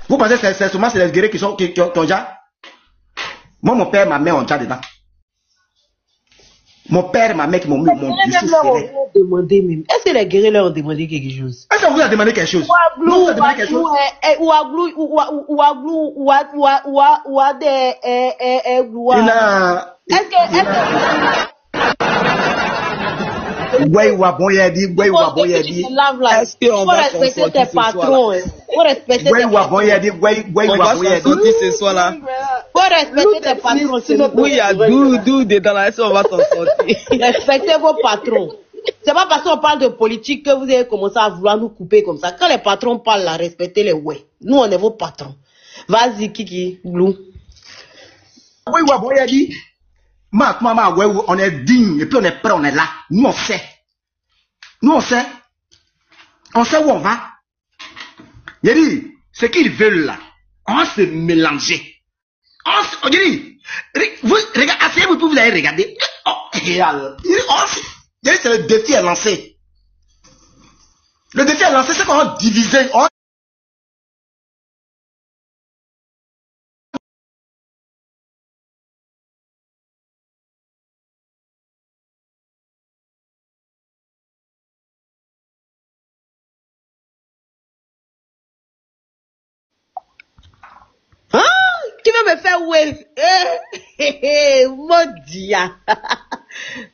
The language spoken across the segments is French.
Vous pensez que c'est seulement les guerriers qui ont déjà? Moi, mon père, ma mère ont déjà dedans. Mon père et ma mère qui m'ont mis au monde. Est-ce que les guerriers leur ont demandé quelque chose? Est-ce qu'on vous a demandé quelque chose? Non, vous a demandé quelque chose? Ouais, ou bon, il a dit, ouais, ou bon, il a dit. Est-ce qu'on va respecter tes patrons? Faut respecter ouais, ou bon, il a dit, ouais, ou bon, il a dit. Ce soir là. Faut respecter tes patrons. Oui, il y a d'où dedans là, est-ce qu'on va s'en sortir? Respectez vos patrons. C'est pas parce qu'on parle de politique que vous avez commencé à vouloir nous couper comme ça. Quand les patrons parlent là, respectez-les, ouais. Nous, on est vos patrons. Vas-y, Kiki, Glou. Oui, ou bon, il a dit. Maman, ouais, on est digne, et puis on est prêt, on est là. Nous, on sait. Nous, on sait. On sait où on va. Il dit, ce qu'ils veulent là, on va se mélanger. On dit, vous, regardez, asseyez-vous pour vous allez regarder. C'est le défi est lancé. Le défi est lancé, c'est qu'on va diviser. Qui veut me faire ouais? Mon Dieu.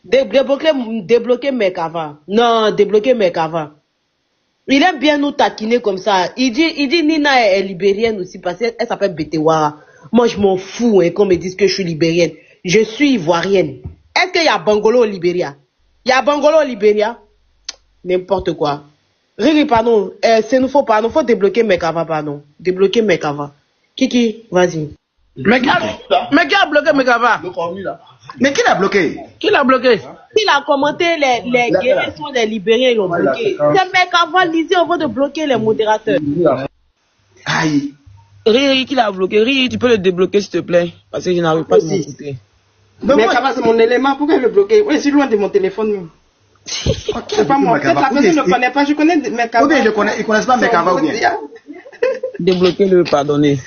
Débloquer Mekava. Non, débloquer Mekava. Il aime bien nous taquiner comme ça. Il dit Nina est libérienne aussi parce qu'elle s'appelle Betewara. Moi, je m'en fous hein, qu'on me dise que je suis libérienne. Je suis ivoirienne. Est-ce qu'il y a Bangolo au Libéria? Il y a Bangolo au Libéria? N'importe quoi. Riri, pardon. C'est nous faut pardon. Faut débloquer Mekava, pardon. Débloquer Mekava. Kiki, vas-y. Mais qui a bloqué Mekava? Mais qui l'a bloqué? Qui l'a bloqué? Il a commenté les guerriers sont des libériens, ils l'ont bloqué. C'est Mekava, lisez avant de bloquer les modérateurs. Aïe. Riri, qui l'a bloqué? Riri, tu peux le débloquer s'il te plaît? Parce que je n'arrive pas à m'écouter. Mekava, c'est mon élément. Pourquoi le bloquer? Oui, c'est loin de mon téléphone. C'est pas moi. Cette personne ne connaît pas. Je connais Mekava. Ou bien ils ne connaissent pas Mekava ou bien? Débloquer-le, pardonnez.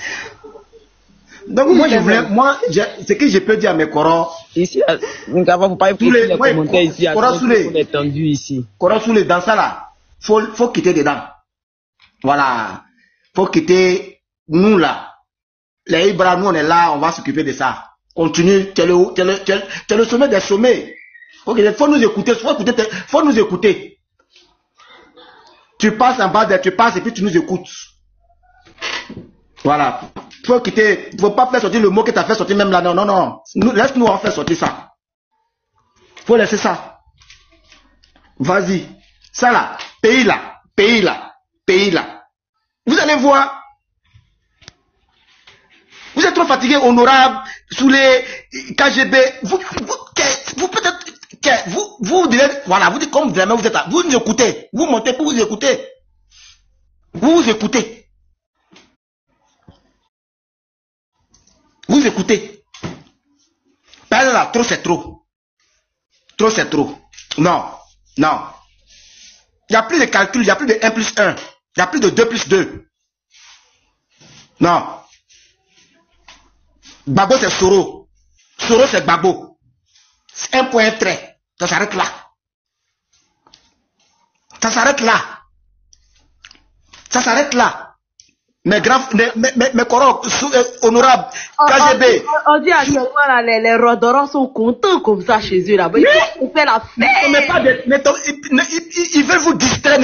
Donc moi, ce que je peux dire à mes corons. Ici, Mekava, faut pas écouter les commentaires ici. On est tendu ici. Corons sous les dans ça là. Faut quitter dedans. Voilà. Faut quitter nous là. Les Ibra, nous on est là, on va s'occuper de ça. Continue, tu es le sommet des sommets. Ok, faut nous écouter, faut nous écouter. Tu passes en bas, tu passes et puis tu nous écoutes. Voilà. Faut quitter, faut pas faire sortir le mot que tu as fait sortir même là. Non, non, non. Laisse-nous en faire sortir ça. Faut laisser ça. Vas-y. Ça là, pays là, pays là, pays là. Vous allez voir. Vous êtes trop fatigué, honorable, sous les KGB. Vous peut-être, vous direz, voilà, vous dites comme vraiment vous êtes là. Vous nous écoutez. Vous montez pour vous écouter. Vous écoutez. Vous écoutez. Parlez là, trop c'est trop. Trop c'est trop. Non, non. Il n'y a plus de calcul, il n'y a plus de 1 plus 1. Il n'y a plus de 2 plus 2. Non. Gbagbo c'est Soro. Soro c'est Gbagbo. Un point trait. Ça s'arrête là. Ça s'arrête là. Ça s'arrête là. Mes corons honorables, KGB. On dit actuellement là, les Rodorans sont contents comme ça chez eux là-bas. Ils font la fête. Ils veulent vous distraire.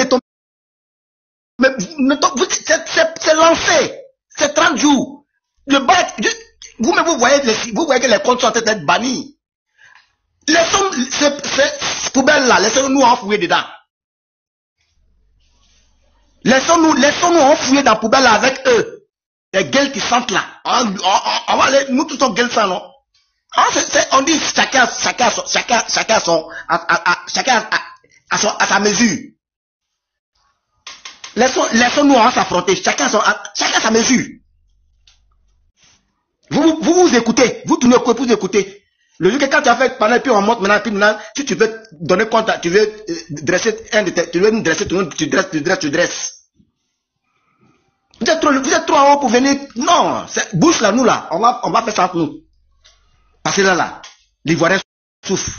C'est lancé. C'est 30 jours. Le bac. Vous-même, vous voyez que les comptes sont en train d'être bannis. Laissons ces poubelles-là, laissons-nous enfouir dedans. Laissons-nous enfouir dans la poubelle avec eux. Les gueules qui sentent là. On va aller, nous tous on gueule ça, non? On dit chacun à sa mesure. Laissons-nous s'affronter. Chacun à sa mesure. Vous écoutez, vous tournez pour vous écouter. Le jour que quand tu as fait parler, puis on monte maintenant, si tu veux donner compte, tu veux dresser tu veux nous dresser, tu dresses. Vous êtes trop en haut pour venir. Non, bouge là, nous là, on va faire ça pour nous. Parce que là, l'Ivoirien souffre.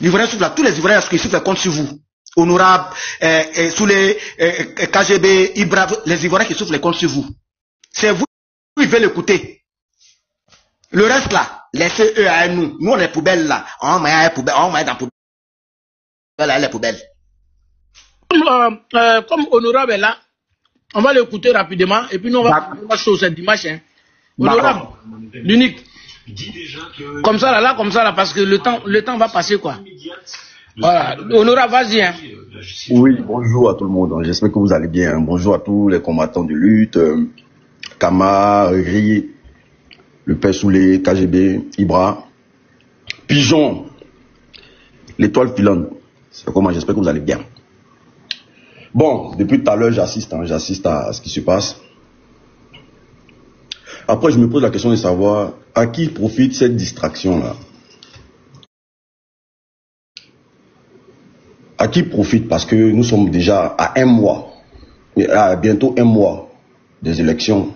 L'Ivoirien souffre là, tous les Ivoiriens qui souffrent contre sur vous. Honorable, sous les KGB, Ibra, les Ivoiriens qui souffrent les comptes sur vous. C'est vous qui veulent l'écouter. Le reste là, laissez eux à nous. Nous on est poubelles là. On met dans la poubelle. Voilà les poubelles. Comme Honorable est là, on va l'écouter rapidement et puis nous on va faire ce dimanche. Hein. Honorable, l'unique. Comme ça là, parce que le temps va passer quoi. Voilà, Honorable, vas-y. Hein. Oui, bonjour à tout le monde. J'espère que vous allez bien. Bonjour à tous les combattants de lutte, Kama, Ri, le Père Soulé, KGB, Ibra, Pigeon, l'étoile filante. C'est comment, j'espère que vous allez bien. Bon, depuis tout à l'heure, j'assiste à ce qui se passe. Après, je me pose la question de savoir à qui profite cette distraction-là. À qui profite? Parce que nous sommes déjà à bientôt un mois des élections.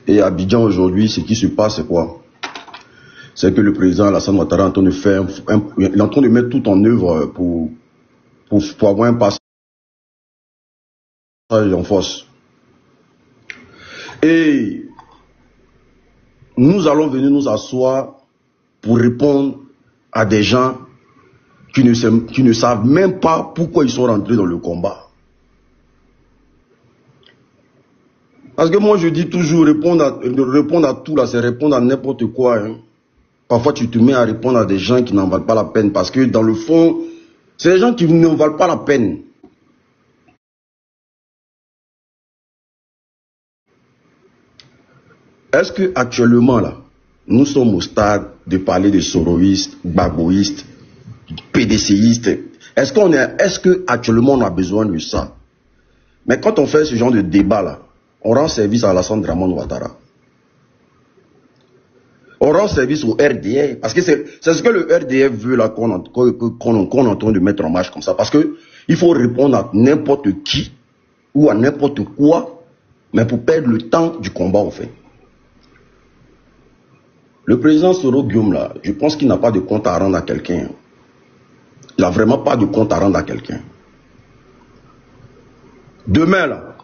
Et à Abidjan aujourd'hui, ce qui se passe, c'est quoi? C'est que le président Alassane Ouattara est en train de faire, il est en train de mettre tout en œuvre pour avoir un passage en force. Et nous allons venir nous asseoir pour répondre à des gens qui ne savent même pas pourquoi ils sont rentrés dans le combat. Parce que moi je dis toujours, répondre à tout là, c'est répondre à n'importe quoi. Hein. Parfois tu te mets à répondre à des gens qui n'en valent pas la peine. Parce que dans le fond, c'est des gens qui ne valent pas la peine. Est-ce que actuellement là, nous sommes au stade de parler de soroistes, bagoïstes, PDCistes? Est-ce que actuellement on a besoin de ça? Mais quand on fait ce genre de débat là, on rend service à Alassane Dramane Ouattara. On rend service au RDF, parce que c'est ce que le RDF veut là qu'on est en train de mettre en marche comme ça. Parce que il faut répondre à n'importe qui ou à n'importe quoi, mais pour perdre le temps du combat en fait. Le président Soro Guillaume là, je pense qu'il n'a pas de compte à rendre à quelqu'un. Il n'a vraiment pas de compte à rendre à quelqu'un. Demain là,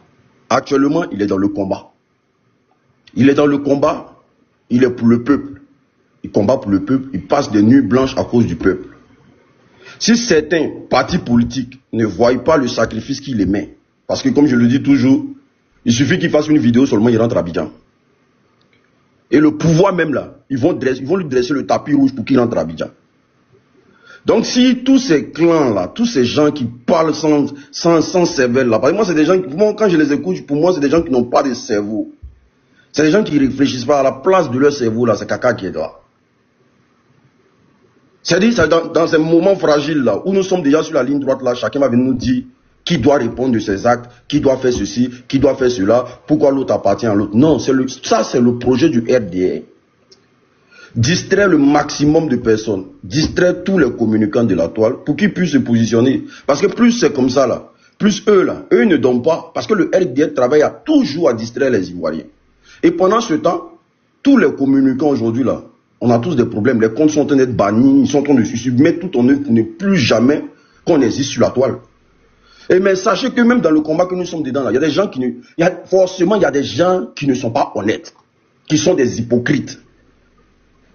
actuellement il est dans le combat. Il est dans le combat, il est pour le peuple. Il combat pour le peuple, il passe des nuits blanches à cause du peuple. Si certains partis politiques ne voient pas le sacrifice qu'il émet, parce que comme je le dis toujours, il suffit qu'il fasse une vidéo seulement, il rentre à Abidjan. Et le pouvoir même là, ils vont lui dresser le tapis rouge pour qu'il rentre à Abidjan. Donc si tous ces clans là, tous ces gens qui parlent sans cervelle là, parce que moi c'est des gens qui, quand je les écoute, pour moi c'est des gens qui n'ont pas de cerveau. C'est des gens qui ne réfléchissent pas à la place de leur cerveau là, c'est caca qui est là. C'est-à-dire dans ces moments fragiles là, où nous sommes déjà sur la ligne droite là, chacun va venir nous dire qui doit répondre de ses actes, qui doit faire ceci, qui doit faire cela, pourquoi l'autre appartient à l'autre. Non, ça c'est le projet du RDA. Distraire le maximum de personnes, distraire tous les communicants de la toile pour qu'ils puissent se positionner. Parce que plus c'est comme ça là, plus eux ne donnent pas, parce que le RDA travaille toujours à distraire les Ivoiriens. Et pendant ce temps, tous les communicants aujourd'hui là, on a tous des problèmes, les comptes sont en train d'être bannis, ils sont en train de se mettre tout en œuvre pour ne plus jamais qu'on existe sur la toile. Et mais sachez que même dans le combat que nous sommes dedans, il y a des gens forcément il y a des gens qui ne sont pas honnêtes, qui sont des hypocrites.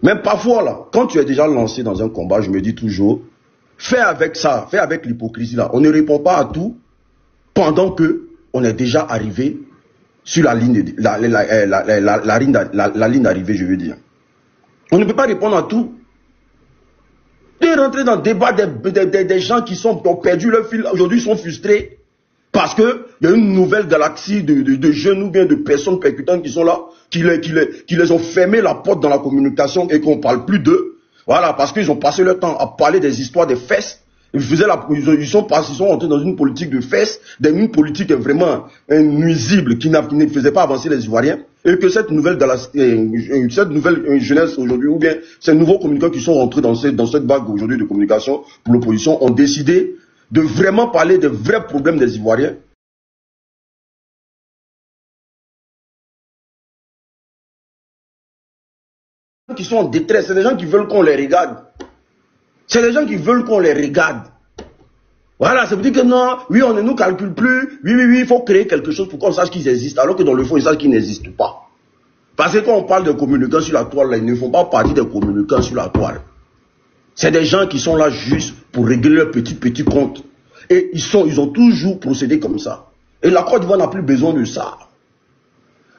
Mais parfois là, quand tu es déjà lancé dans un combat, je me dis toujours, fais avec ça, fais avec l'hypocrisie là. On ne répond pas à tout pendant que on est déjà arrivé sur la ligne d'arrivée, je veux dire. On ne peut pas répondre à tout. Et rentrer dans le débat des gens qui ont perdu leur fil, aujourd'hui ils sont frustrés parce qu'il y a une nouvelle galaxie de jeunes ou bien de personnes percutantes qui sont là, qui les ont fermé la porte dans la communication et qu'on ne parle plus d'eux. Voilà, parce qu'ils ont passé leur temps à parler des histoires des fesses. Ils sont entrés dans une politique de fesses, une politique vraiment nuisible qui ne faisait pas avancer les Ivoiriens. Et que cette nouvelle jeunesse aujourd'hui, ou bien ces nouveaux communicants qui sont rentrés dans cette vague aujourd'hui de communication pour l'opposition, ont décidé de vraiment parler des vrais problèmes des Ivoiriens qui sont en détresse, c'est des gens qui veulent qu'on les regarde. C'est des gens qui veulent qu'on les regarde. Voilà, ça veut dire que non, oui, on ne nous calcule plus, oui, il faut créer quelque chose pour qu'on sache qu'ils existent, alors que dans le fond, ils savent qu'ils n'existent pas. Parce que quand on parle de communicants sur la toile, là, ils ne font pas partie des communicants sur la toile. C'est des gens qui sont là juste pour régler leurs petits comptes. Et ils ont toujours procédé comme ça. Et la Côte d'Ivoire n'a plus besoin de ça.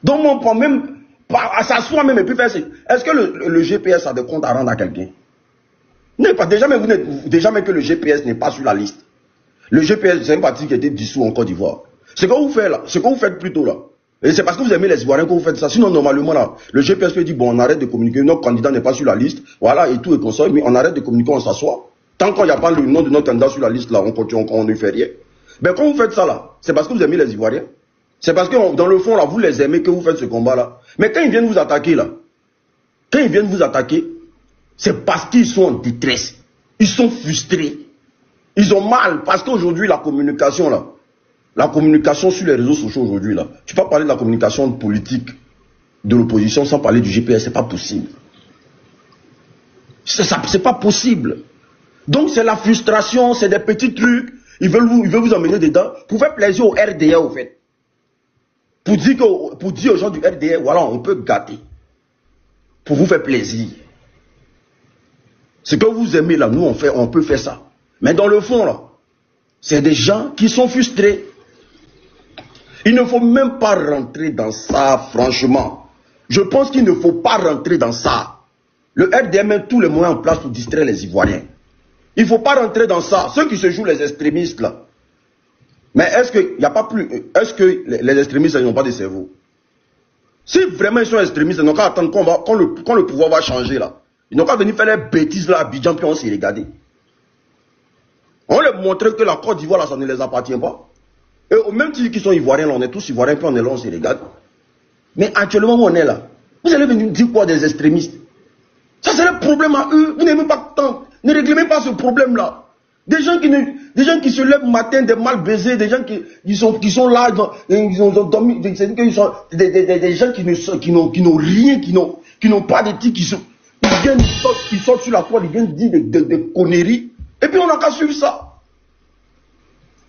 Donc on prend même, à s'asseoir même et puis faire, est-ce que le GPS a des comptes à rendre à quelqu'un? Déjà même que le GPS n'est pas sur la liste. Le GPS, c'est un parti qui a été dissous en Côte d'Ivoire. Ce que vous faites là, ce que vous faites plutôt là, et c'est parce que vous aimez les Ivoiriens que vous faites ça. Sinon, normalement là, le GPS peut dire, bon, on arrête de communiquer, notre candidat n'est pas sur la liste, voilà, et tout est comme ça, mais on arrête de communiquer, on s'assoit. Tant qu'il n'y a pas le nom de notre candidat sur la liste là, on ne fait rien. Mais quand vous faites ça là, c'est parce que vous aimez les Ivoiriens. C'est parce que dans le fond là, vous les aimez que vous faites ce combat là. Mais quand ils viennent vous attaquer là, c'est parce qu'ils sont en détresse. Ils sont frustrés. Ils ont mal parce qu'aujourd'hui la communication là, la communication sur les réseaux sociaux aujourd'hui là, tu peux pas parler de la communication politique de l'opposition sans parler du GPS, c'est pas possible. C'est pas possible. Donc c'est la frustration, c'est des petits trucs, ils veulent vous emmener dedans pour faire plaisir au RDA au fait. Pour dire aux gens du RDA, voilà, on peut gâter. Pour vous faire plaisir. Ce que vous aimez là, nous on peut faire ça. Mais dans le fond là, c'est des gens qui sont frustrés. Il ne faut même pas rentrer dans ça, franchement. Je pense qu'il ne faut pas rentrer dans ça. Le RDA met tous les moyens en place pour distraire les Ivoiriens. Il ne faut pas rentrer dans ça. Ceux qui se jouent les extrémistes là. Mais est-ce que les extrémistes n'ont pas de cerveau? Si vraiment ils sont extrémistes, ils n'ont qu'à attendre quand le pouvoir va changer là. Ils n'ont qu'à venir faire les bêtises là à Abidjan puis on s'y regarder. On leur montrer que la Côte d'Ivoire là, ça ne les appartient pas. Et au même titre qu'ils sont Ivoiriens, là, on est tous Ivoiriens, puis on est là, on s'y regarde. Mais actuellement où on est là, vous allez venir dire quoi des extrémistes? Ça c'est le problème à eux. Vous n'avez même pas de temps. Ne réglez même pas ce problème là. Des gens qui se lèvent matin, des mal baisés, des gens qui sont là, ils ont dormi, des gens qui n'ont rien, qui n'ont pas d'éthique, ils sortent sur la toile, ils viennent dire des conneries, et puis on n'a qu'à suivre ça.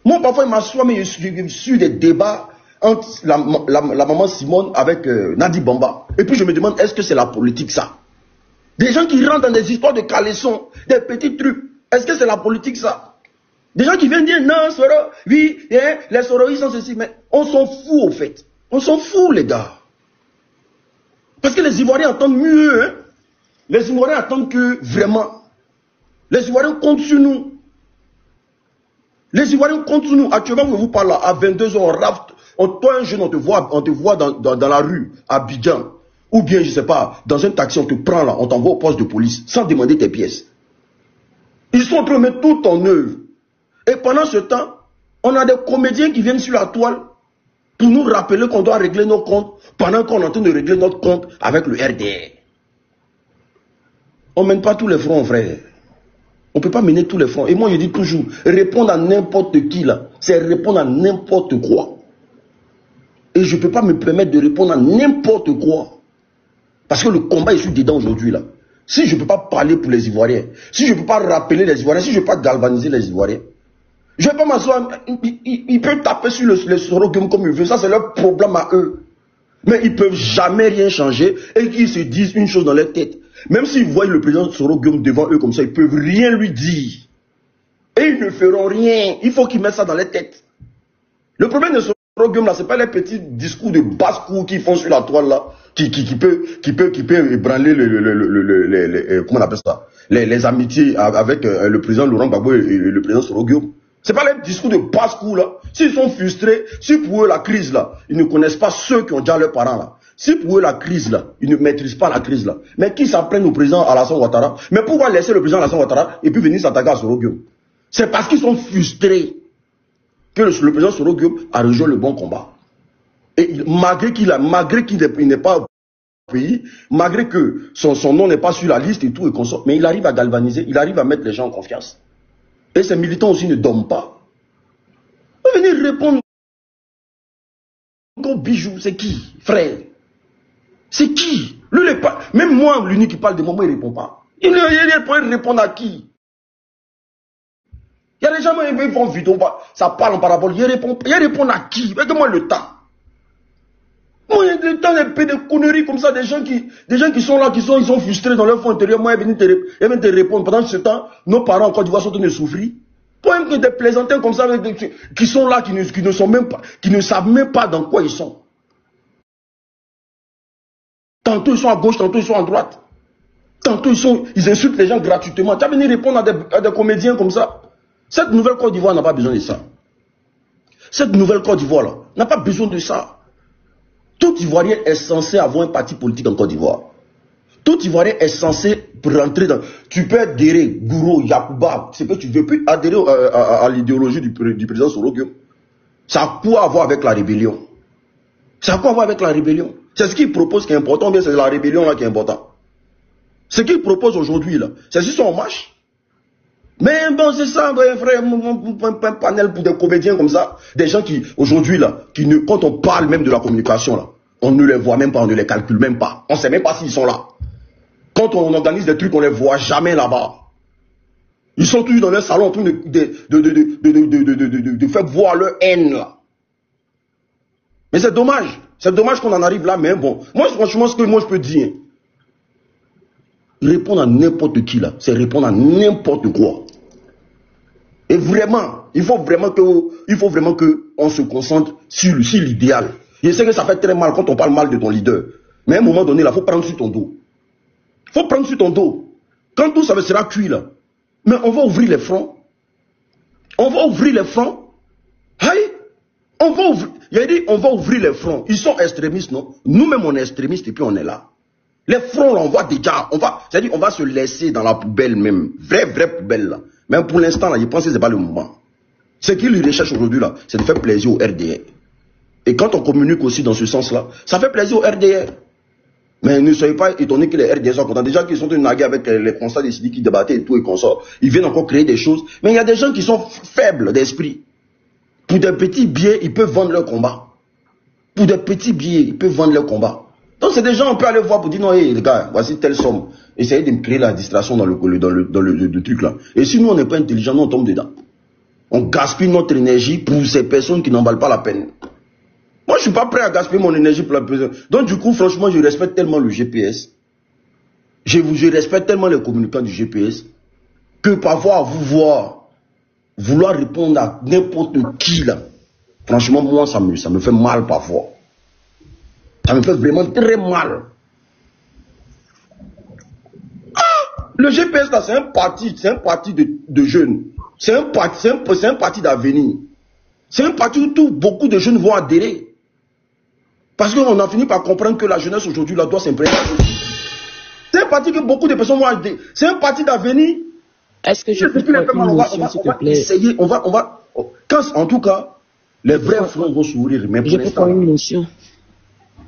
Moi parfois il m'assoit, mais je suis des débats entre la maman Simone avec Nadi Bamba, et puis je me demande, est-ce que c'est la politique ça? Des gens qui rentrent dans des histoires de caleçons, des petits trucs. Est-ce que c'est la politique ça? Des gens qui viennent dire non, Soro, oui, les Soroïs sont ceci, mais on s'en fout au fait. On s'en fout les gars. Parce que les Ivoiriens attendent mieux. Hein? Les Ivoiriens attendent que vraiment. Les Ivoiriens comptent sur nous. Les Ivoiriens comptent sur nous. Actuellement, je vous parle là, à 22 ans, toi un jeune, on te voit dans la rue, à Abidjan. Ou bien, je ne sais pas, dans un taxi, on te prend là, on t'envoie au poste de police, sans demander tes pièces. Ils sont en train de mettre tout en œuvre. Et pendant ce temps, on a des comédiens qui viennent sur la toile pour nous rappeler qu'on doit régler nos comptes pendant qu'on est en train de régler notre compte avec le RDR. On ne mène pas tous les fronts, frère. On ne peut pas mener tous les fronts. Et moi, je dis toujours, répondre à n'importe qui là, c'est répondre à n'importe quoi. Et je ne peux pas me permettre de répondre à n'importe quoi. Parce que le combat est sur dedans aujourd'hui là. Si je ne peux pas parler pour les Ivoiriens, si je ne peux pas rappeler les Ivoiriens, si je ne peux pas galvaniser les Ivoiriens, je ne vais pas m'asseoir, ils peuvent taper sur le Sorogum comme ils veulent, ça c'est leur problème à eux. Mais ils ne peuvent jamais rien changer et qu'ils se disent une chose dans leur tête. Même s'ils voient le président Sorogum devant eux comme ça, ils ne peuvent rien lui dire. Et ils ne feront rien. Il faut qu'ils mettent ça dans leur tête. Le problème de Sorogum là, ce n'est pas les petits discours de basse-cour qu'ils font sur la toile là. Qui peut ébranler comment on appelle ça, les amitiés avec le président Laurent Gbagbo et le président Sorogum. C'est pas les discours de basse-cour là. S'ils sont frustrés, si pour eux la crise là, ils ne connaissent pas ceux qui ont déjà leurs parents là. Si pour eux la crise là, ils ne maîtrisent pas la crise là. Mais qui s'en prennent au président Alassane Ouattara? Mais pourquoi laisser le président Alassane Ouattara et puis venir s'attaquer à Sorogum? C'est parce qu'ils sont frustrés que le président Sorogum a rejoint le bon combat. Et malgré qu'il n'est pas au pays, malgré que son nom n'est pas sur la liste et tout et consort, mais il arrive à galvaniser, il arrive à mettre les gens en confiance. Et ces militants aussi ne dorment pas. Vous venez répondre au bijou, c'est qui, frère? C'est qui? Lui, même moi, l'unique qui parle de moi, il ne répond pas. Il répond à qui? Il y a des gens qui font vidéo, ça parle en parabole. Il répond à qui? Regarde-moi le temps. Moi, il y a le temps de conneries comme ça, des gens qui sont là, ils sont frustrés dans leur fond intérieur. Moi, ils viennent te répondre. Pendant ce temps, nos parents en Côte d'Ivoire sont en train de souffrir. Pour même que des plaisantins comme ça, qui sont là, qui ne sont même pas, qui ne savent même pas dans quoi ils sont. Tantôt ils sont à gauche, tantôt ils sont à droite. Tantôt ils insultent les gens gratuitement. Tu as venu répondre à des comédiens comme ça. Cette nouvelle Côte d'Ivoire n'a pas besoin de ça. Cette nouvelle Côte d'Ivoire là n'a pas besoin de ça. Tout Ivoirien est censé avoir un parti politique en Côte d'Ivoire. Tout Ivoirien est censé rentrer dans... Tu peux adhérer, Gouro, Yacouba, c'est que tu veux plus adhérer à l'idéologie du président Sorogio. Ça a quoi à voir avec la rébellion? Ça a quoi à voir avec la rébellion? C'est ce qu'il propose qui est important, ou bien c'est la rébellion là qui est important? Ce qu'il propose aujourd'hui là, c'est si son marche. Mais bon, c'est ça, frère, un panel pour des comédiens comme ça. Des gens qui, aujourd'hui là, quand on parle même de la communication là, on ne les voit même pas, on ne les calcule même pas. On ne sait même pas s'ils sont là. Quand on organise des trucs, on ne les voit jamais là-bas. Ils sont toujours dans leur salon en train de faire voir leur haine là. Mais c'est dommage. C'est dommage qu'on en arrive là, mais bon. Moi, franchement, ce que moi je peux dire, répondre à n'importe qui là, c'est répondre à n'importe quoi. Et vraiment, il faut vraiment qu'on se concentre sur l'idéal. Je sais que ça fait très mal quand on parle mal de ton leader. Mais à un moment donné, il faut prendre sur ton dos. Il faut prendre sur ton dos. Quand tout ça sera cuit là, mais on va ouvrir les fronts. On va ouvrir les fronts. Aïe, on va ouvrir. Il a dit, on va ouvrir les fronts. Ils sont extrémistes, non? Nous-mêmes, on est extrémistes et puis on est là. Les fronts, là, on va déjà, on va se laisser dans la poubelle même. Vraie poubelle, là. Mais pour l'instant, là, je pense que ce n'est pas le moment. Ce qu'ils recherchent aujourd'hui, là, c'est de faire plaisir au RDR. Et quand on communique aussi dans ce sens-là, ça fait plaisir au RDR. Mais ne soyez pas étonnés que les RDR soient contents. Déjà qu'ils sont nagués avec les constats des qui débattaient et tout et consorts. Ils viennent encore créer des choses. Mais il y a des gens qui sont faibles d'esprit. Pour des petits billets, ils peuvent vendre leur combat. Pour des petits billets, ils peuvent vendre leur combat. Donc c'est des gens, on peut aller voir pour dire non, hey, les gars, voici telle somme. Essayez de me créer la distraction dans le truc là. Et si nous on n'est pas intelligent, nous on tombe dedans. On gaspille notre énergie pour ces personnes qui n'en valent pas la peine. Moi je suis pas prêt à gaspiller mon énergie pour la personne. Donc du coup, franchement, je respecte tellement le GPS. Je respecte tellement les communicants du GPS que parfois à vous voir, vouloir répondre à n'importe qui là, franchement, moi ça me fait mal parfois. Ça me fait vraiment très mal. Ah, le GPS là, c'est un parti de jeunes. C'est un parti d'avenir. C'est un parti où beaucoup de jeunes vont adhérer. Parce qu'on a fini par comprendre que la jeunesse aujourd'hui doit s'imprégner. C'est un parti que beaucoup de personnes vont adhérer. C'est un parti d'avenir. Est-ce que je peux prendre une motion, s'il te plaît? Essayer, en tout cas, les vrais fronts vont sourire. Mais je peux prendre une motion.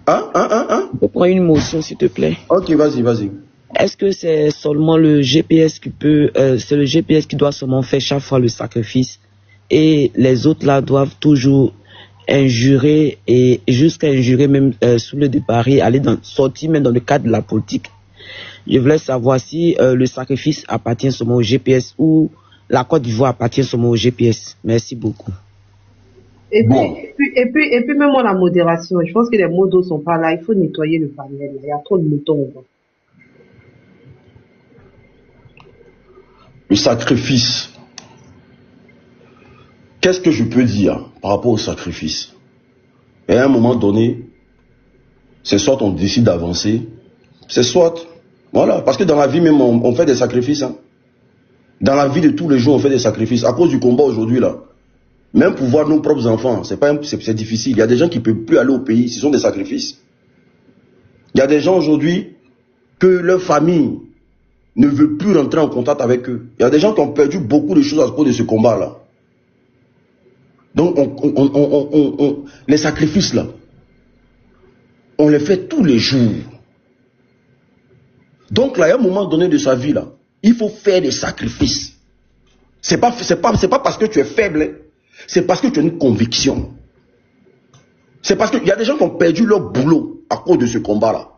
Je peux prendre une motion, s'il te plaît. Ok, vas-y. Est-ce que c'est seulement le GPS qui peut, c'est le GPS qui doit seulement faire chaque fois le sacrifice et les autres là doivent toujours injurer et jusqu'à injurer même sous le départ et aller sortir même dans le cadre de la politique? Je voulais savoir si le sacrifice appartient seulement au GPS ou la Côte d'Ivoire appartient seulement au GPS. Merci beaucoup. Et puis même la modération, je pense que les mots d'eau sont pas là, il faut nettoyer le panel, il y a trop de moutons. Le sacrifice. Qu'est-ce que je peux dire par rapport au sacrifice? Et à un moment donné, c'est soit on décide d'avancer, c'est soit... Voilà, parce que dans la vie même, on fait des sacrifices. Hein. Dans la vie de tous les jours, on fait des sacrifices. À cause du combat aujourd'hui, là, même pour voir nos propres enfants, c'est difficile. Il y a des gens qui ne peuvent plus aller au pays, ce sont des sacrifices. Il y a des gens aujourd'hui que leur famille ne veut plus rentrer en contact avec eux. Il y a des gens qui ont perdu beaucoup de choses à cause de ce combat-là. Donc, les sacrifices, là, on les fait tous les jours. Donc là, à un moment donné de sa vie, là, il faut faire des sacrifices. C'est pas parce que tu es faible, c'est parce que tu as une conviction. C'est parce qu'il y a des gens qui ont perdu leur boulot à cause de ce combat-là.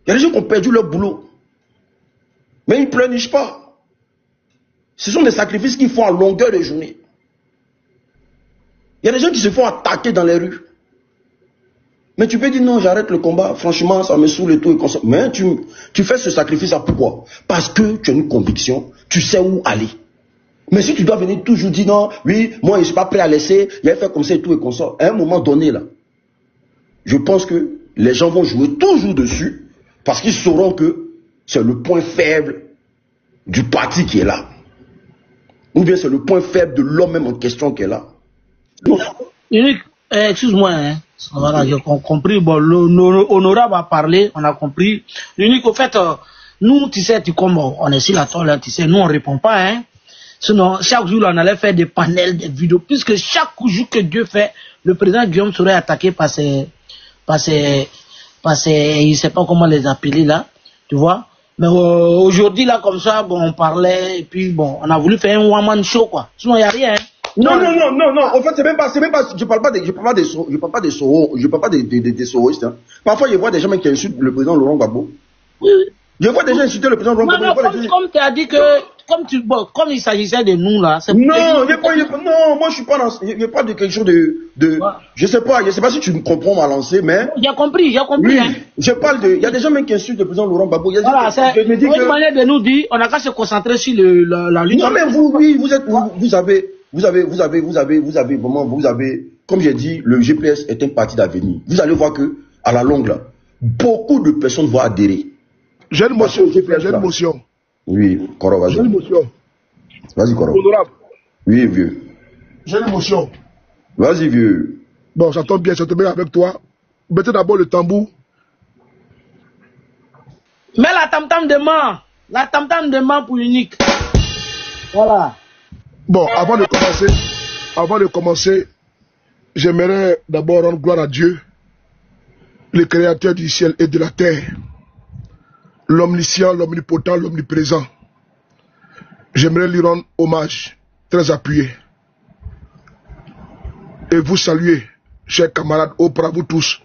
Il y a des gens qui ont perdu leur boulot. Mais ils ne pleurnichent pas. Ce sont des sacrifices qu'ils font à longueur de journée. Il y a des gens qui se font attaquer dans les rues. Mais tu peux dire non, j'arrête le combat. Franchement, ça me saoule et tout. Et mais tu fais ce sacrifice-là pourquoi? Parce que tu as une conviction. Tu sais où aller. Mais si tu dois venir toujours dire non, oui, moi je ne suis pas prêt à laisser, il a fait comme ça et tout et comme ça. À un moment donné, là, je pense que les gens vont jouer toujours dessus parce qu'ils sauront que c'est le point faible du parti qui est là. Ou bien c'est le point faible de l'homme même en question qui est là. Unique, excuse-moi, hein. Voilà, j'ai compris. Bon, l'honorable a parlé, on a compris. Unique, au fait, nous, tu sais, comme on est sur la toile, tu sais, nous, on répond pas, hein. Sinon, chaque jour, on allait faire des panels, des vidéos, puisque chaque jour que Dieu fait, le président Guillaume serait attaqué par ses, il sait pas comment les appeler là, tu vois. Mais aujourd'hui, là, comme ça, bon, on parlait, et puis bon, on a voulu faire un one-man show, quoi. Sinon, il n'y a rien, hein. Non. En fait, c'est même pas, je parle pas des souristes, hein. Parfois, je vois des gens qui insultent le président Laurent Gbagbo. Oui. Je vois des gens insulter le président Laurent Gbagbo. Comme tu as dit que, comme il s'agissait de nous, là, c'est non, moi, je suis pas dans, il n'y a pas de quelque chose de, ouais. Je sais pas si tu me comprends ma lancée, mais. J'ai compris, oui, hein. Je parle de, il y a des gens même qui insultent le président Laurent Gbagbo. Voilà, c'est une manière de nous dire, on n'a qu'à se concentrer sur la lutte. Non, mais vous avez, comme j'ai dit, le GPS est un parti d'avenir. Vous allez voir que, à la longue, là, beaucoup de personnes vont adhérer. J'ai une motion, Oui, Koro, vas-y. J'ai une motion. Vas-y, Koro. Honorable. Oui, vieux. J'ai une motion. Vas-y, vieux. Bon, ça tombe bien avec toi. Mettez d'abord le tambour. Mais la tam-tam demande pour Unique. Voilà. Bon, avant de commencer, j'aimerais d'abord rendre gloire à Dieu, le créateur du ciel et de la terre, l'omniscient, l'omnipotent, l'omniprésent. J'aimerais lui rendre hommage très appuyé et vous saluer, chers camarades, auprès de vous tous,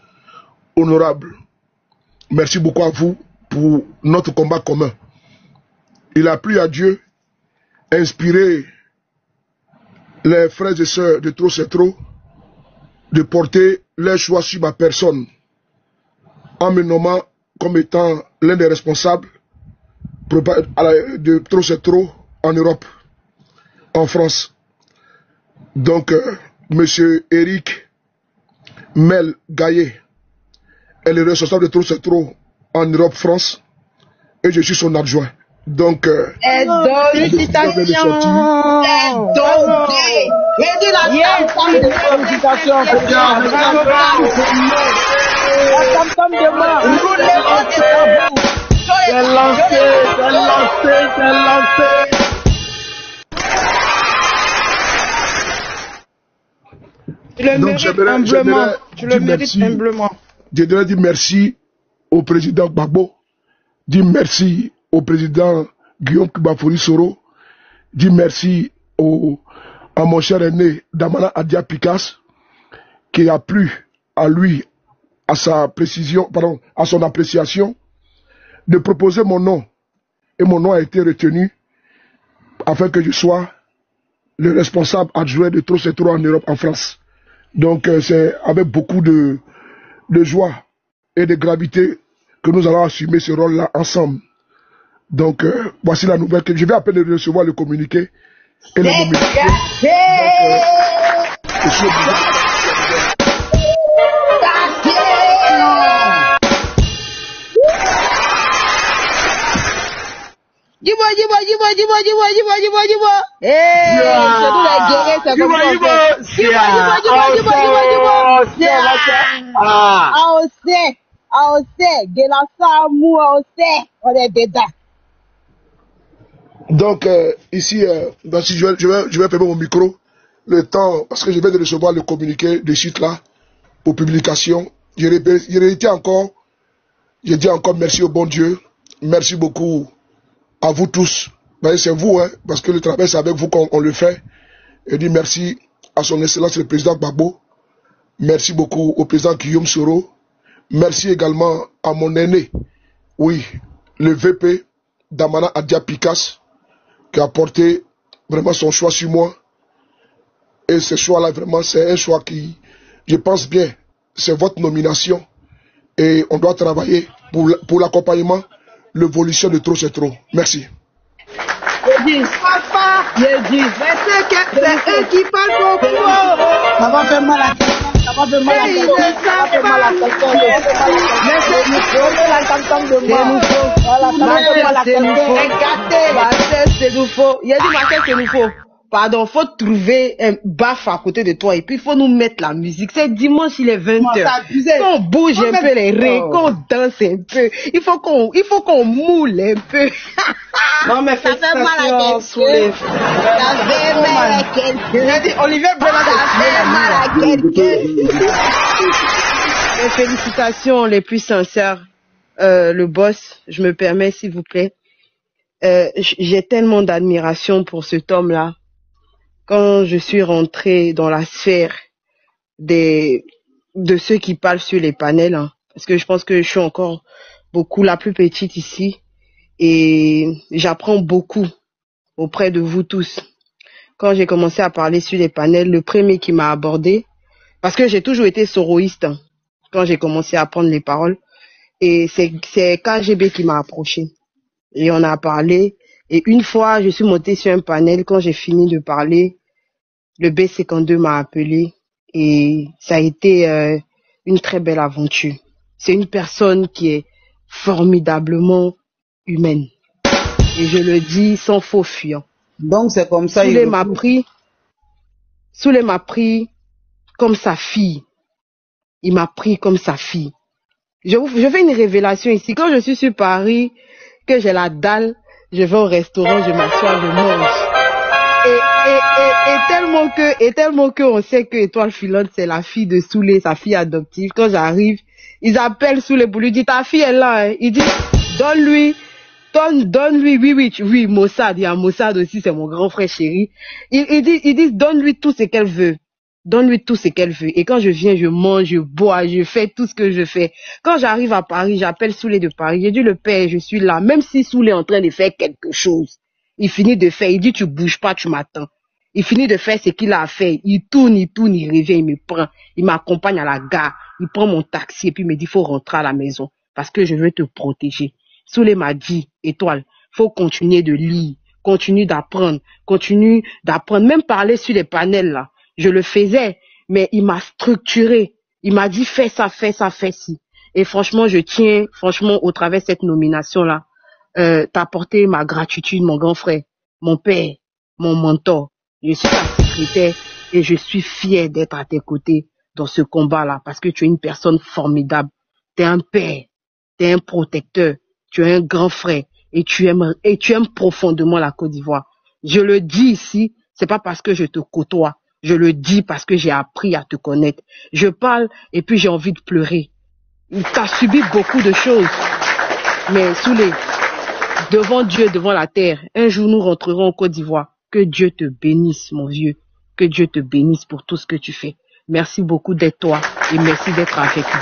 honorables. Merci beaucoup à vous pour notre combat commun. Il a plu à Dieu, inspiré les frères et sœurs de Trop c'est trop, de porter leur choix sur ma personne, en me nommant comme étant l'un des responsables de Trop c'est trop en Europe, en France. Donc, Monsieur Eric Mel Gaillet est le responsable de Trop c'est trop en Europe, France, et je suis son adjoint. Donc, félicitations. Donc, je devrais dire merci au président Gbagbo, dire merci au président Guillaume Kibafori Soro, dire merci à mon cher aîné Damana Adia Pikas, qui a plu à lui, à sa précision, pardon, à son appréciation, de proposer mon nom. Et mon nom a été retenu afin que je sois le responsable adjoint de Trop c'est trop en Europe, en France. Donc c'est avec beaucoup de joie et de gravité que nous allons assumer ce rôle-là ensemble. Donc voici la nouvelle que je vais à peine recevoir le communiqué et le communiqué. Dis-moi. C'est nous la guerre, c'est comme ça. On sait, de la Samou, on est dedans. Donc, ici, je vais fermer mon micro, le temps, parce que je viens de recevoir le communiqué de site là, pour publication. Je dis encore merci au bon Dieu, merci beaucoup à vous tous. C'est vous, hein, parce que le travail, c'est avec vous qu'on le fait. Je dis merci à son excellence le président Gbagbo, merci beaucoup au président Guillaume Soro, merci également à mon aîné, Oui, le VP Damana Adia Pikas qui a porté vraiment son choix sur moi. Et ce choix-là, vraiment, c'est un choix qui, je pense bien, c'est votre nomination. Et on doit travailler pour l'accompagnement, l'évolution de Trop c'est trop. Merci. Papa, mais c'est eux qui parlent beaucoup. Ça va faire mal à quelqu'un. Ça va faire mal à quelqu'un. Ça va faire mal à quelqu'un. C'est nous faut. Il y a dit Marcel, c'est nous faut. Pardon, faut trouver un baf à côté de toi et puis il faut nous mettre la musique. C'est dimanche, il est 20h. Qu'on bouge un peu les reins, qu'on danse un peu. Il faut qu'on moule un peu. Non, mais Ça fait mal à quelqu'un. Ça fait mal à quelqu'un. J'ai dit, Olivier Brennan, Ça fait mal à quelqu'un. Mes félicitations les plus sincères. Le boss, je me permets s'il vous plaît. J'ai tellement d'admiration pour cet homme-là. Quand je suis rentrée dans la sphère de ceux qui parlent sur les panels, hein, parce que je pense que je suis encore beaucoup la plus petite ici et j'apprends beaucoup auprès de vous tous. Quand j'ai commencé à parler sur les panels, le premier qui m'a abordé, parce que j'ai toujours été soroïste hein, quand j'ai commencé à prendre les paroles, et c'est KGB qui m'a approché. Et on a parlé. Et une fois, je suis montée sur un panel. Quand j'ai fini de parler, le B52 m'a appelé. Et ça a été une très belle aventure. C'est une personne qui est formidablement humaine. Et je le dis sans faux fuyant. Donc c'est comme ça. Souley m'a pris comme sa fille. Il m'a pris comme sa fille. Je fais une révélation ici. Quand je suis sur Paris, que j'ai la dalle, je vais au restaurant, je m'assois, je mange. Et tellement que on sait que Étoile Filante, c'est la fille de Souley, sa fille adoptive. Quand j'arrive, ils appellent Souley pour lui dire, ta fille est là, hein. Il dit, donne-lui, oui, Mossad, il y a Mossad aussi, c'est mon grand frère chéri. Ils disent, donne-lui tout ce qu'elle veut. Donne-lui tout ce qu'elle veut. Et quand je viens, je mange, je bois, je fais tout ce que je fais. Quand j'arrive à Paris, j'appelle Souley de Paris. J'ai dit, le père, je suis là. Même si Souley est en train de faire quelque chose, il finit de faire. Il dit, tu bouges pas, tu m'attends. Il finit de faire ce qu'il a à faire. Il tourne, il revient, il me prend. Il m'accompagne à la gare. Il prend mon taxi et puis il me dit, faut rentrer à la maison parce que je veux te protéger. Souley m'a dit, Étoile, faut continuer de lire, continue d'apprendre, même parler sur les panels là. Je le faisais, mais il m'a structuré. Il m'a dit, fais ça, ci. Et franchement, je tiens, au travers de cette nomination-là, t'apporter ma gratitude, mon grand frère, mon père, mon mentor. Je suis ta secrétaire et je suis fier d'être à tes côtés dans ce combat-là parce que tu es une personne formidable. Tu es un père, tu es un protecteur, tu es un grand frère et tu aimes profondément la Côte d'Ivoire. Je le dis ici, c'est pas parce que je te côtoie. Je le dis parce que j'ai appris à te connaître. Je parle et puis j'ai envie de pleurer. Tu as subi beaucoup de choses. Mais Souley, devant Dieu, devant la terre, un jour nous rentrerons en Côte d'Ivoire. Que Dieu te bénisse, mon vieux. Que Dieu te bénisse pour tout ce que tu fais. Merci beaucoup d'être toi et merci d'être avec nous.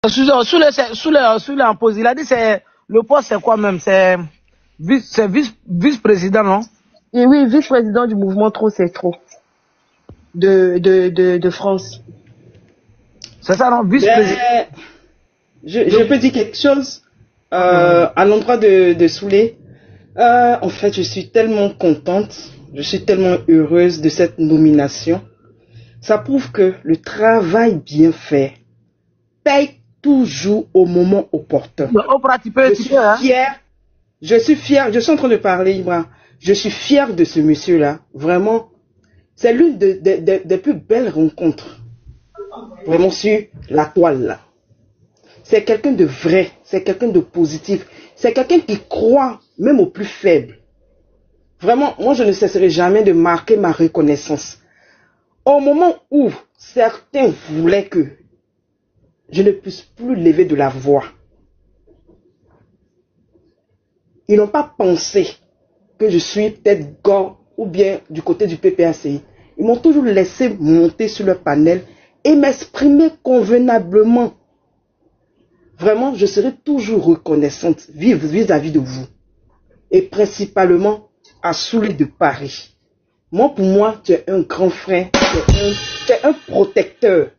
Souley en pause. Il a dit le poste c'est quoi même? C'est vice-président, non? Et oui, vice-président du mouvement Trop c'est trop. De France. C'est ça, non? Vice-président. Je peux dire quelque chose à l'endroit de Souley. En fait, je suis tellement contente, je suis tellement heureuse de cette nomination. Ça prouve que le travail bien fait paye toujours au moment opportun. Je suis fier, je suis en train de parler, Ibra. Je suis fier de ce monsieur-là. Vraiment, c'est l'une des plus belles rencontres. Vraiment sur la toile, là. C'est quelqu'un de vrai, c'est quelqu'un de positif, c'est quelqu'un qui croit même aux plus faibles. Vraiment, moi je ne cesserai jamais de marquer ma reconnaissance. Au moment où certains voulaient que je ne puisse plus lever de la voix, ils n'ont pas pensé que je suis peut-être gars ou bien du côté du PPACI. Ils m'ont toujours laissé monter sur le panel et m'exprimer convenablement. Vraiment, je serai toujours reconnaissante vis-à-vis de vous. Et principalement à Soulé de Paris. Moi, pour moi, tu es un grand frère, tu es un protecteur.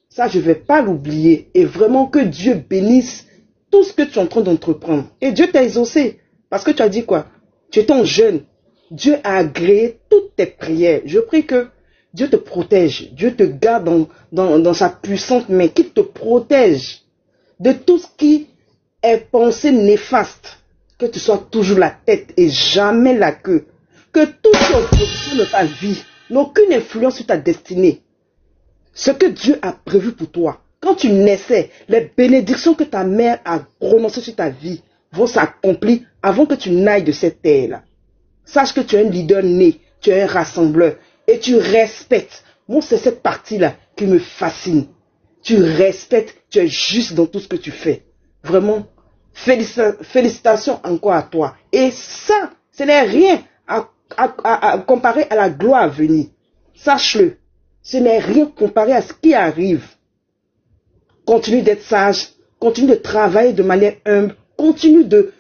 Ça, je ne vais pas l'oublier. Et vraiment que Dieu bénisse tout ce que tu es en train d'entreprendre. Et Dieu t'a exaucé. Parce que tu as dit quoi? Tu es un jeune. Dieu a agréé toutes tes prières. Je prie que Dieu te protège. Dieu te garde dans sa puissante main. Qu'il te protège de tout ce qui est pensée néfaste. Que tu sois toujours la tête et jamais la queue. Que tout ce qui est opposition de ta vie n'a aucune influence sur ta destinée. Ce que Dieu a prévu pour toi, quand tu naissais, les bénédictions que ta mère a prononcées sur ta vie vont s'accomplir avant que tu n'ailles de cette terre-là. Sache que tu es un leader né, tu es un rassembleur et tu respectes. Moi, c'est cette partie-là qui me fascine. Tu respectes, tu es juste dans tout ce que tu fais. Vraiment, félicitations encore à toi. Et ça, ce n'est rien à comparer à la gloire à venir. Sache-le. Ce n'est rien comparé à ce qui arrive. Continue d'être sage, continue de travailler de manière humble, continue de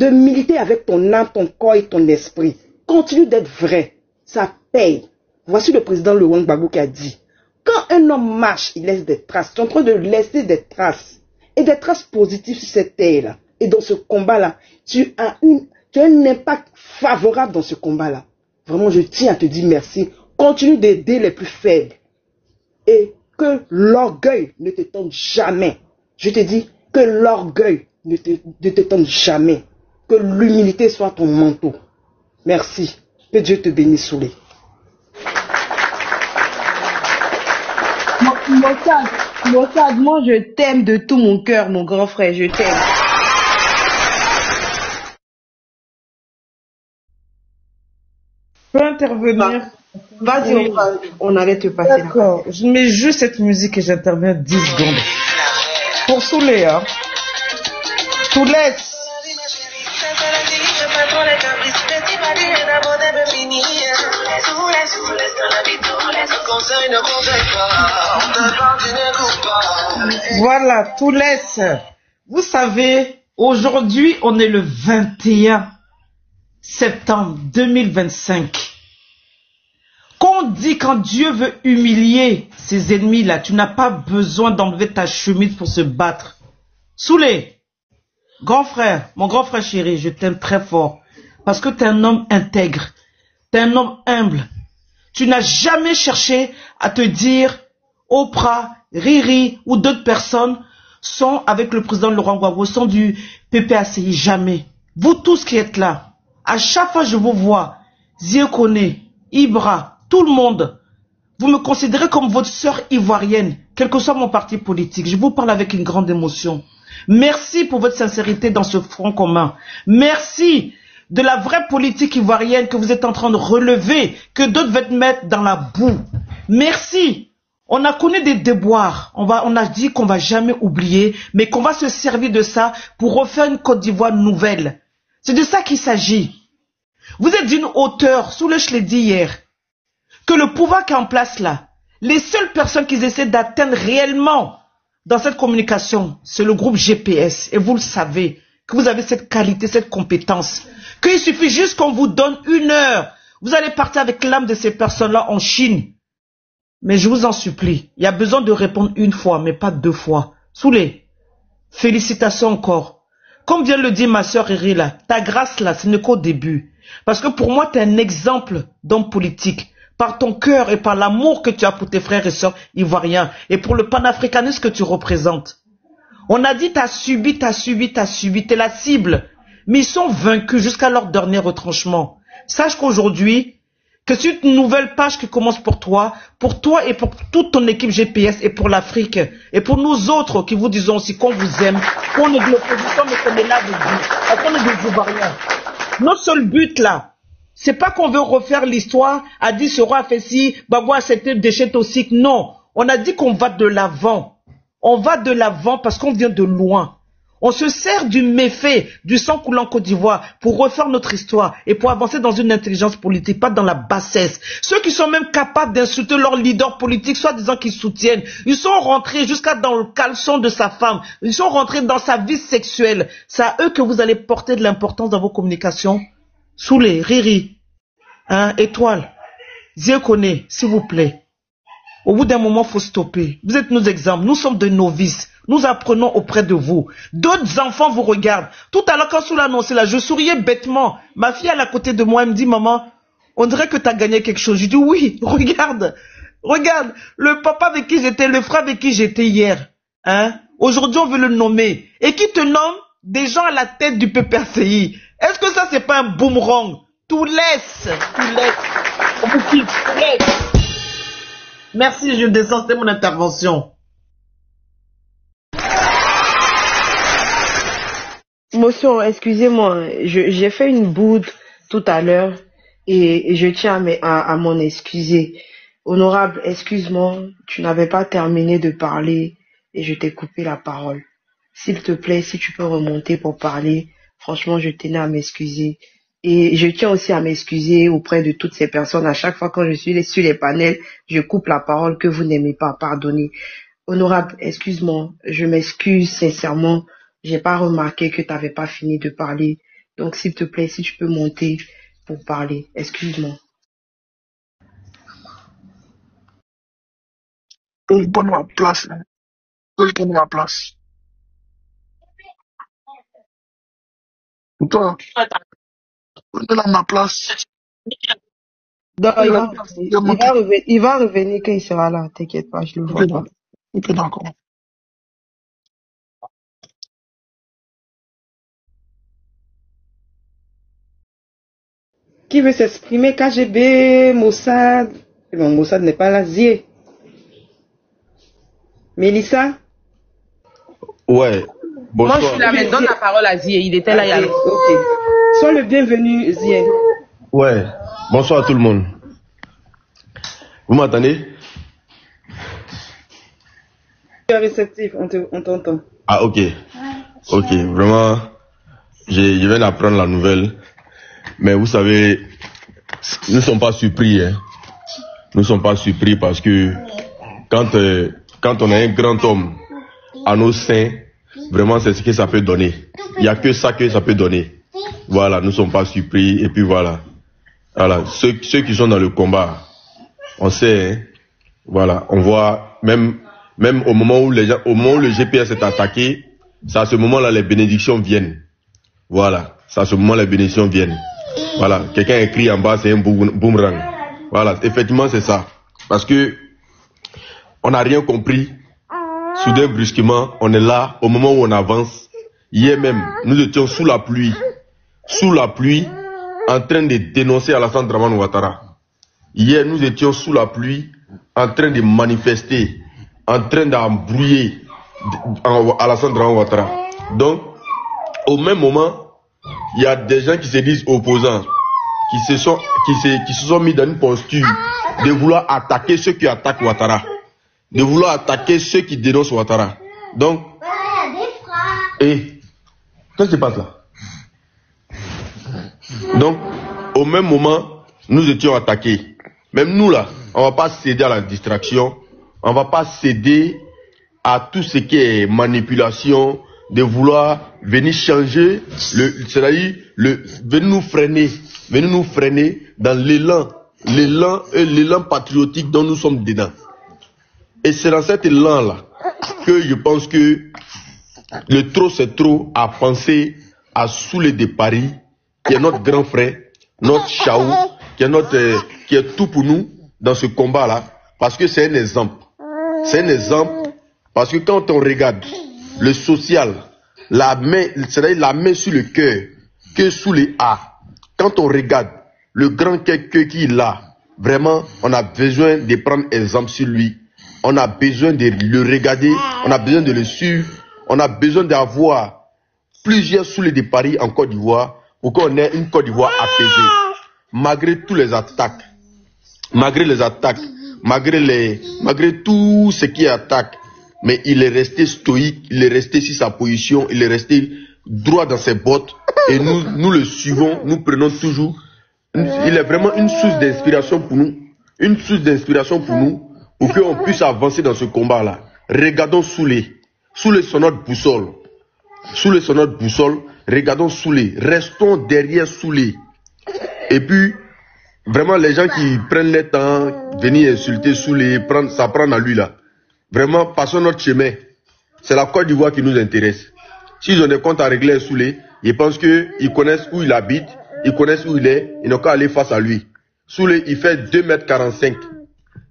militer avec ton âme, ton corps et ton esprit. Continue d'être vrai. Ça paye. Voici le président Laurent Gbagbo qui a dit, quand un homme marche, il laisse des traces. Tu es en train de laisser des traces. Et des traces positives sur cette terre-là. Et dans ce combat-là, tu as un impact favorable dans ce combat-là. Vraiment, je tiens à te dire merci. Continue d'aider les plus faibles. Et que l'orgueil ne te tente jamais. Je te dis que l'orgueil ne te tente jamais. Que l'humilité soit ton manteau. Merci. Que Dieu te bénisse, Soulé. Mossad, moi je t'aime de tout mon cœur, mon grand frère, je t'aime. Je peux intervenir? Vas-y, oui. On allait te passer. D'accord, je mets juste cette musique et j'interviens 10 secondes. Pour Soulé, hein. Soulé. Voilà, tout laisse. Vous savez, aujourd'hui, on est le 21 septembre 2025. Quand on dit quand Dieu veut humilier ses ennemis là, tu n'as pas besoin d'enlever ta chemise pour se battre. Soulé, grand frère, mon grand frère chéri, je t'aime très fort. Parce que tu es un homme intègre, tu es un homme humble. Tu n'as jamais cherché à te dire Oprah, Riri ou d'autres personnes sont avec le président Laurent Gbagbo, sont du PPACI, jamais. Vous tous qui êtes là, à chaque fois que je vous vois, Ziekone, Ibra, tout le monde, vous me considérez comme votre sœur ivoirienne, quel que soit mon parti politique. Je vous parle avec une grande émotion. Merci pour votre sincérité dans ce front commun. Merci de la vraie politique ivoirienne que vous êtes en train de relever, que d'autres veulent mettre dans la boue. Merci. On a connu des déboires. On a dit qu'on va jamais oublier, mais qu'on va se servir de ça pour refaire une Côte d'Ivoire nouvelle. C'est de ça qu'il s'agit. Vous êtes d'une hauteur, Soulé, je l'ai dit hier, que le pouvoir qui est en place là, les seules personnes qui essaient d'atteindre réellement dans cette communication, c'est le groupe GPS. Et vous le savez, que vous avez cette qualité, cette compétence, qu'il suffit juste qu'on vous donne 1 heure. Vous allez partir avec l'âme de ces personnes-là en Chine. Mais je vous en supplie, il y a besoin de répondre 1 fois, mais pas 2 fois. Soulé, félicitations encore. Comme vient de le dire ma sœur Riri là, ta grâce là, ce n'est qu'au début. Parce que pour moi, tu es un exemple d'homme politique. Par ton cœur et par l'amour que tu as pour tes frères et sœurs ivoiriens. Et pour le panafricanisme que tu représentes. On a dit, t'as subi, t'es la cible. Mais ils sont vaincus jusqu'à leur dernier retranchement. Sache qu'aujourd'hui, que c'est une nouvelle page qui commence pour toi et pour toute ton équipe GPS et pour l'Afrique. Et pour nous autres qui vous disons aussi qu'on vous aime, qu'on est de l'opposition mais qu'on est là de vous, qu'on est des Ivoiriens. Notre seul but là, c'est pas qu'on veut refaire l'histoire, a dit ce roi a fait ci, Gbagbo a accepté déchets toxiques. Non, on a dit qu'on va de l'avant. On va de l'avant parce qu'on vient de loin. On se sert du méfait, du sang coulant en Côte d'Ivoire pour refaire notre histoire et pour avancer dans une intelligence politique, pas dans la bassesse. Ceux qui sont même capables d'insulter leur leader politique, soi-disant qu'ils soutiennent, ils sont rentrés jusqu'à dans le caleçon de sa femme, ils sont rentrés dans sa vie sexuelle. C'est à eux que vous allez porter de l'importance dans vos communications. Sous les Riri, hein, Étoile, Zékoné, s'il vous plaît. Au bout d'un moment, il faut stopper. Vous êtes nos exemples, nous sommes des novices. Nous apprenons auprès de vous. D'autres enfants vous regardent. Tout à l'heure, quand Soula annonçait là, je souriais bêtement. Ma fille, elle est à côté de moi, elle me dit, maman, on dirait que tu as gagné quelque chose. Je dis, oui, regarde, regarde, le papa avec qui j'étais, le frère avec qui j'étais hier. Hein? Aujourd'hui, on veut le nommer. Et qui te nomme des gens à la tête du PPRCI. Est-ce que ça, c'est pas un boomerang? Tout laisse. On vous quitte, tout laisse. Merci, je descends, c'était mon intervention. Motion, excusez-moi, j'ai fait une boude tout à l'heure et je tiens à m'en excuser. Honorable, excuse-moi, tu n'avais pas terminé de parler et je t'ai coupé la parole. S'il te plaît, si tu peux remonter pour parler, franchement, je tenais à m'excuser. Et je tiens aussi à m'excuser auprès de toutes ces personnes. À chaque fois quand je suis sur les panels, je coupe la parole que vous n'aimez pas. Pardonnez. Honorable, excuse-moi, je m'excuse sincèrement. J'ai pas remarqué que tu n'avais pas fini de parler. Donc, s'il te plaît, si tu peux monter pour parler. Excuse-moi. Je vais prendre ma place. Je vais prendre ma place. Toi, prenez là ma place. Donc, il va revenir quand il sera là. T'inquiète pas, je le vois. Ok, d'accord. Qui veut s'exprimer? KGB, Mossad. Bon, Mossad n'est pas là. Zié. Mélissa? Ouais. Bonsoir. Moi, je suis là, mais donne la parole à Zié. Il était là, il y a longtemps. Ok. Sois le bienvenu, Zié. Ouais. Bonsoir à tout le monde. Vous m'entendez? Tu es réceptif, on t'entend. Ah, ok. Ok, vraiment, je viens d'apprendre la nouvelle. Mais vous savez, nous ne sommes pas surpris. Hein. Nous ne sommes pas surpris parce que quand on a un grand homme à nos seins, vraiment c'est ce que ça peut donner. Il n'y a que ça peut donner. Voilà, nous ne sommes pas surpris. Et puis voilà. Voilà, ceux qui sont dans le combat, on sait, hein, voilà, on voit, même au moment où le GPS est attaqué, c'est à ce moment-là les bénédictions viennent. Voilà, c'est à ce moment les bénédictions viennent. Voilà, quelqu'un écrit en bas, c'est un boomerang. Voilà, effectivement c'est ça. Parce que on n'a rien compris. Soudain, brusquement, on est là, au moment où on avance. Hier même, nous étions sous la pluie, en train de dénoncer Alassane Dramane Ouattara. Hier, nous étions sous la pluie, en train de manifester, en train d'embrouiller Alassane Dramane Ouattara. Donc, au même moment, il y a des gens qui se disent opposants, qui se sont mis dans une posture de vouloir attaquer ceux qui attaquent Ouattara, de vouloir attaquer ceux qui dénoncent Ouattara. Donc, qu'est-ce qui se passe là? Donc, au même moment, nous étions attaqués. Même nous là, on ne va pas céder à la distraction, on ne va pas céder à tout ce qui est manipulation, de vouloir venir changer, c'est-à-dire venir nous freiner dans l'élan patriotique dont nous sommes dedans. Et c'est dans cet élan-là que je pense que le trop c'est trop à penser à Soulé de Paris, qui est notre grand frère, notre Chaou, qui est tout pour nous dans ce combat-là, parce que c'est un exemple. C'est un exemple, parce que quand on regarde le social, c'est-à-dire la main sur le cœur, que Soulé a, quand on regarde le grand cœur qu'il a, vraiment, on a besoin de prendre exemple sur lui. On a besoin de le regarder, on a besoin de le suivre, on a besoin d'avoir plusieurs Soulé de Paris en Côte d'Ivoire pour qu'on ait une Côte d'Ivoire apaisée. Malgré toutes les attaques, malgré tout ce qui attaque, Mais il est resté stoïque, il est resté sur sa position, il est resté droit dans ses bottes. Et nous le suivons, nous prenons toujours. Il est vraiment une source d'inspiration pour nous. Une source d'inspiration pour nous, pour qu'on puisse avancer dans ce combat-là. Regardons Soulé. Soulé, c'est notre boussole. Soulé, c'est notre boussole. Regardons Soulé. Restons derrière Soulé. Et puis, vraiment, les gens qui prennent le temps, venir insulter Soulé, ça prend à lui là. Vraiment, passons notre chemin. C'est la Côte d'Ivoire qui nous intéresse. S'ils ont des comptes à régler Soulé, ils pensent qu'ils connaissent où il habite, ils connaissent où il est, ils n'ont qu'à aller face à lui. Soulé, il fait 2,45 m.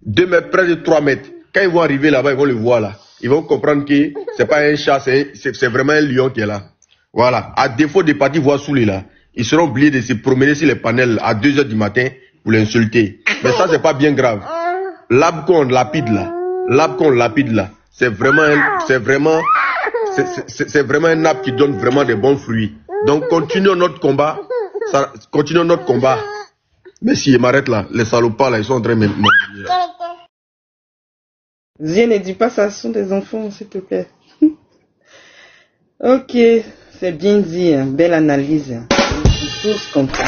2 mètres, près de 3 mètres. Quand ils vont arriver là-bas, ils vont le voir là. Ils vont comprendre que c'est pas un chat, c'est vraiment un lion qui est là. Voilà. À défaut de partir voir Soulé là, ils seront obligés de se promener sur les panels à 2 h du matin pour l'insulter. Mais ça, c'est pas bien grave. L'arbre qu'on lapide là, c'est vraiment un arbre qui donne vraiment des bons fruits. Donc, continuons notre combat. Merci, je m'arrête là. Les salopards là, ils sont en train de me... Viens, ne dis pas ça, ce sont des enfants, s'il te plaît. Ok, c'est bien dit, hein. Belle analyse. Tous comme ça.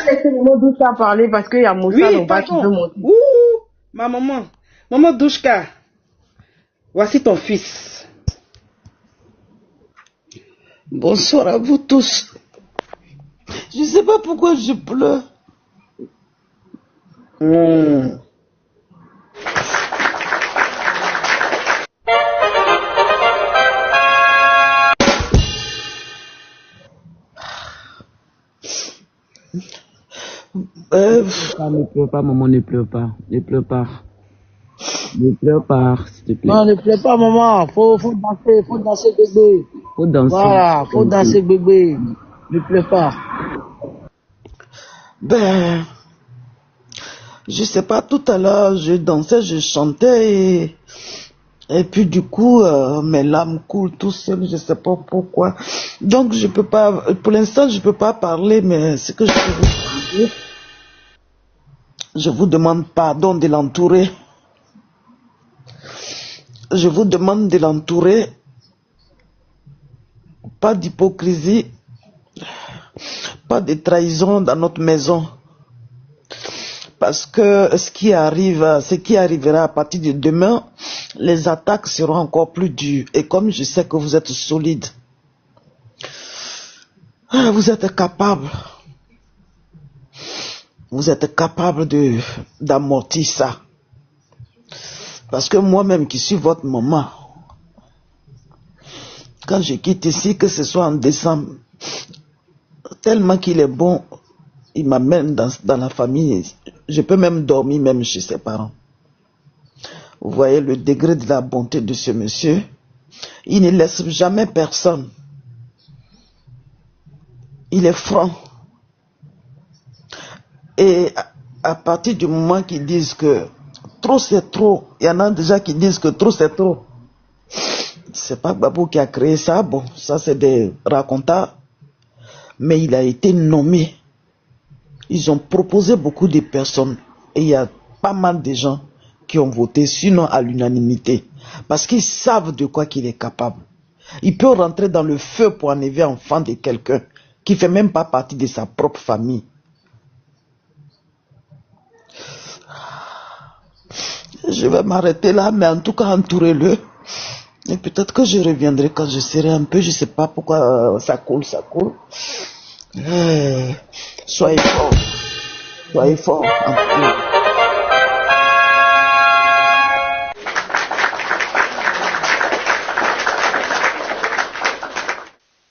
Laissez maman Douchka parler parce qu'il y a Moussa Nova qui veut monter. Ouh, ma maman. Maman Douchka, voici ton fils. Bonsoir à vous tous. Je ne sais pas pourquoi je pleure. Ne pleure pas, maman, ne pleure pas. Ne pleure pas. Ne pleure pas, s'il te plaît. Non, ne pleure pas, maman. Faut danser bébé. Faut danser. Voilà, faut danser bébé. Ne pleure pas. Ben, je sais pas, tout à l'heure, je dansais, je chantais et puis du coup, mes larmes coulent tout seul, je sais pas pourquoi. Donc, je peux pas, pour l'instant, je peux pas parler, mais ce que je peux vous dire, je vous demande pardon de l'entourer. Je vous demande de l'entourer. Pas d'hypocrisie, pas de trahison dans notre maison. Parce que ce qui arrivera à partir de demain, les attaques seront encore plus dures. Et comme je sais que vous êtes solide, vous êtes capable. Vous êtes capable d'amortir ça. Parce que moi-même qui suis votre maman, quand je quitte ici, que ce soit en décembre, tellement qu'il est bon, il m'amène dans la famille. Je peux même dormir même chez ses parents. Vous voyez le degré de la bonté de ce monsieur. Il ne laisse jamais personne. Il est franc. Et à partir du moment qu'ils disent que trop c'est trop, il y en a déjà qui disent que trop c'est trop. C'est pas Babou qui a créé ça, bon, ça c'est des racontars. Mais il a été nommé. Ils ont proposé beaucoup de personnes. Et il y a pas mal de gens qui ont voté, sinon à l'unanimité. Parce qu'ils savent de quoi qu'il est capable. Il peut rentrer dans le feu pour enlever l'enfant de quelqu'un qui ne fait même pas partie de sa propre famille. Je vais m'arrêter là, mais en tout cas, entourez-le. Et peut-être que je reviendrai quand je serai un peu, je ne sais pas pourquoi ça coule. Soyez fort. Soyez fort.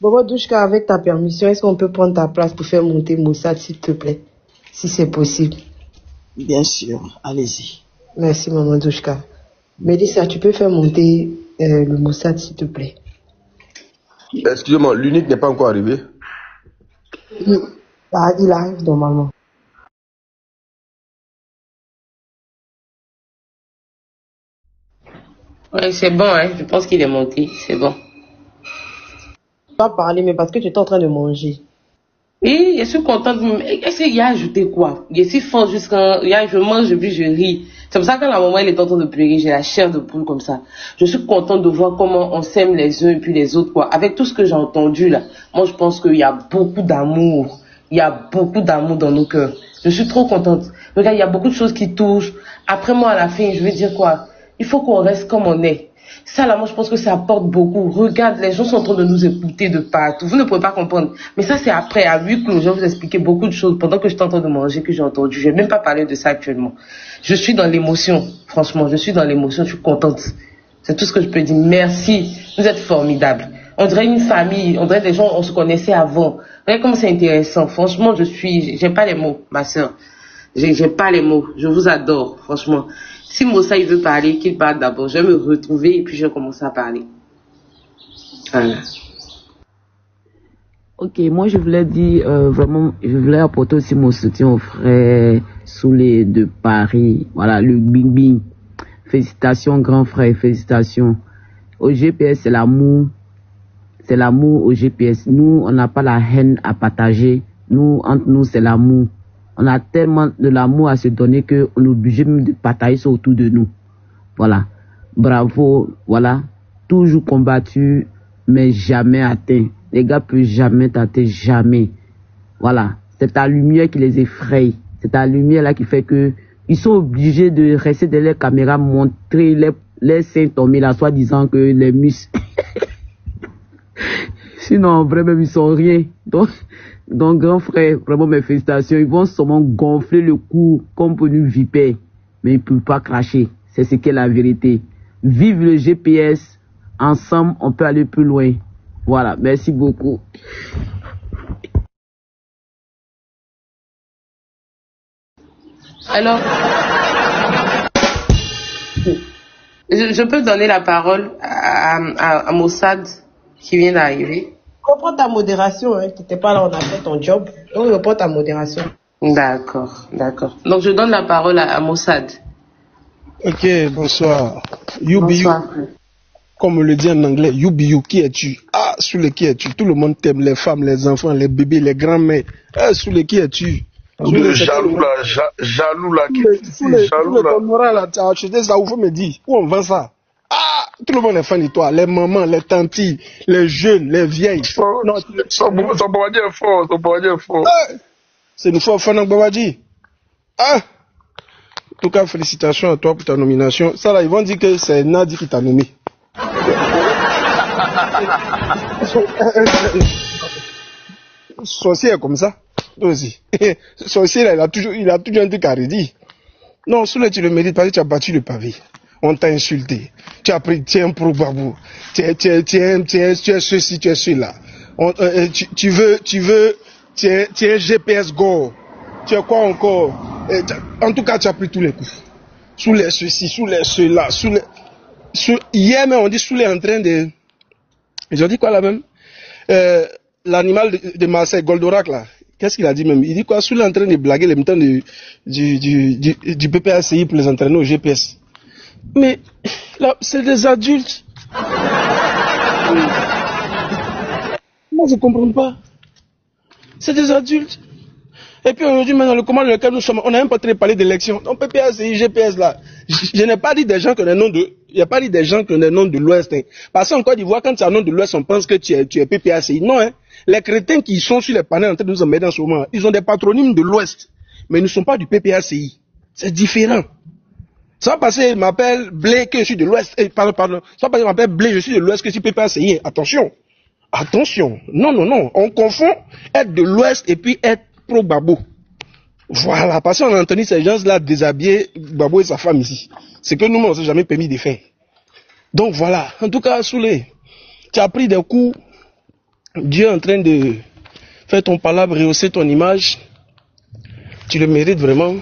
Bobo Douchka, avec ta permission, est-ce qu'on peut prendre ta place pour faire monter Moussa, s'il te plaît? Si c'est possible. Bien sûr, allez-y. Merci, maman Douchka. Mélissa, tu peux faire monter le Moussa, s'il te plaît? Excusez-moi, l'unique n'est pas encore arrivé. Il arrive normalement. Ouais, c'est bon, hein. Je pense qu'il est monté. C'est bon. Pas parler, mais parce que tu es en train de manger. Oui, je suis contente. Est-ce qu'il a ajouté quoi? Je suis forte jusqu'à... Je mange et puis je ris. C'est pour ça que quand la maman elle est en train de pleurer, j'ai la chair de poule comme ça. Je suis contente de voir comment on s'aime les uns et puis les autres, quoi. Avec tout ce que j'ai entendu là, moi je pense qu'il y a beaucoup d'amour. Il y a beaucoup d'amour dans nos cœurs. Je suis trop contente. Regarde, il y a beaucoup de choses qui touchent. Après moi, à la fin, je veux dire quoi? Il faut qu'on reste comme on est. Ça, là, moi, je pense que ça apporte beaucoup. Regarde, les gens sont en train de nous écouter de partout. Vous ne pouvez pas comprendre. Mais ça, c'est après, à huis clos. Je vais vous expliquer beaucoup de choses pendant que je suis en train de manger, que j'ai entendu. Je vais même pas parler de ça actuellement. Je suis dans l'émotion. Franchement, je suis dans l'émotion. Je suis contente. C'est tout ce que je peux dire. Merci. Vous êtes formidables. On dirait une famille. On dirait des gens, on se connaissait avant. Regardez comme c'est intéressant. Franchement, j'ai pas les mots, ma sœur. J'ai pas les mots. Je vous adore, franchement. Si Moussa il veut parler, qu'il parle d'abord. Je vais me retrouver et puis je vais commencer à parler. Voilà. Ok, moi je voulais dire vraiment, je voulais apporter aussi mon soutien aux frères Soulé de Paris. Voilà, le Bing Bing. Félicitations, grand frère, félicitations. Au GPS, c'est l'amour. C'est l'amour au GPS. Nous, on n'a pas la haine à partager. Nous, entre nous, c'est l'amour. On a tellement de l'amour à se donner qu'on est obligé même de partager ça autour de nous. Voilà. Bravo. Voilà. Toujours combattu, mais jamais atteint. Les gars peuvent jamais t'atteindre, jamais. Voilà. C'est ta lumière qui les effraie. C'est ta lumière là qui fait que ils sont obligés de rester derrière les caméras, montrer les seins tombés là, soit disant que les muscles. Sinon, en vrai, même ils sont rien. Donc, grand frère, vraiment mes félicitations. Ils vont seulement gonfler le cou comme pour une vipère. Mais ils ne peuvent pas cracher. C'est ce qu'est la vérité. Vive le GPS. Ensemble, on peut aller plus loin. Voilà. Merci beaucoup. Alors, je peux donner la parole à Mossad qui vient d'arriver. Reprends ta modération, hein. Tu n'étais pas là, on a fait ton job. Donc, reprends ta modération. D'accord, d'accord. Donc, je donne la parole à Mossad. Ok, bonsoir. You Bonsoir. be you. Comme on le dit en anglais, you be you, qui es-tu? Ah, sous les qui es-tu? Tout le monde t'aime, les femmes, les enfants, les bébés, les grands-mères. Ah, sous les qui es-tu? Jaloux là, qui est jaloux là. Moral là, tu as acheté ça, où faut me dire? Où on vend ça? Ah, tout le monde est fan de toi. Les mamans, les tantis, les jeunes, les vieilles. Son Babadi est fort, son Babadi est fort. C'est une fois fan de Babadi. Ah! En tout cas, félicitations à toi pour ta nomination. Ça là, ils vont dire que c'est Nadi qui t'a nommé. Sorcier est comme ça. Toi aussi. Sorcier là, il a toujours un truc à redire. Non, Soulé, tu le mérites parce que tu as battu le pavé. On t'a insulté. Tu as pris, tu es un pro-babou. Tu es ceci, tu es cela. Tu es un GPS Go. Tu es quoi encore? En tout cas, tu as pris tous les coups. Sous les ceci, sous les cela, hier même, on dit Soulé en train de... Ils ont dit quoi là même? L'animal de Marseille, Goldorak là. Qu'est-ce qu'il a dit même? Il dit quoi? Soulé en train de blaguer les militants du PPACI pour les entraîner au GPS. Mais là, c'est des adultes. Moi, je ne comprends pas. C'est des adultes. Et puis aujourd'hui, maintenant, le commande dans lequel nous sommes, on n'a même pas très parlé d'élection. Donc, PPACI, GPS là. Je n'ai pas dit des gens qui ont des noms de... Il n'y a pas dit des gens qui ont des noms de l'Ouest. Hein. Parce qu'en Côte d'Ivoire, quand tu as un nom de l'Ouest, on pense que tu es PPACI. Non, hein. Les crétins qui sont sur les panels en train de nous emmerder en ce moment, ils ont des patronymes de l'Ouest. Mais ils ne sont pas du PPACI. C'est différent. Ça va passer, il m'appelle Blé, que je suis de l'Ouest. Pardon. Ça va passer, il m'appelle Blé, je suis de l'Ouest, que je suis PPACI. Attention. Attention. Non. On confond être de l'Ouest et puis être pro-Babo. Voilà. Parce qu'on a entendu ces gens-là déshabiller Babo et sa femme ici. C'est que nous, on ne s'est jamais permis de faire. Donc voilà. En tout cas, Soulé, tu as pris des coups. Dieu est en train de faire ton palabre, rehausser ton image. Tu le mérites vraiment.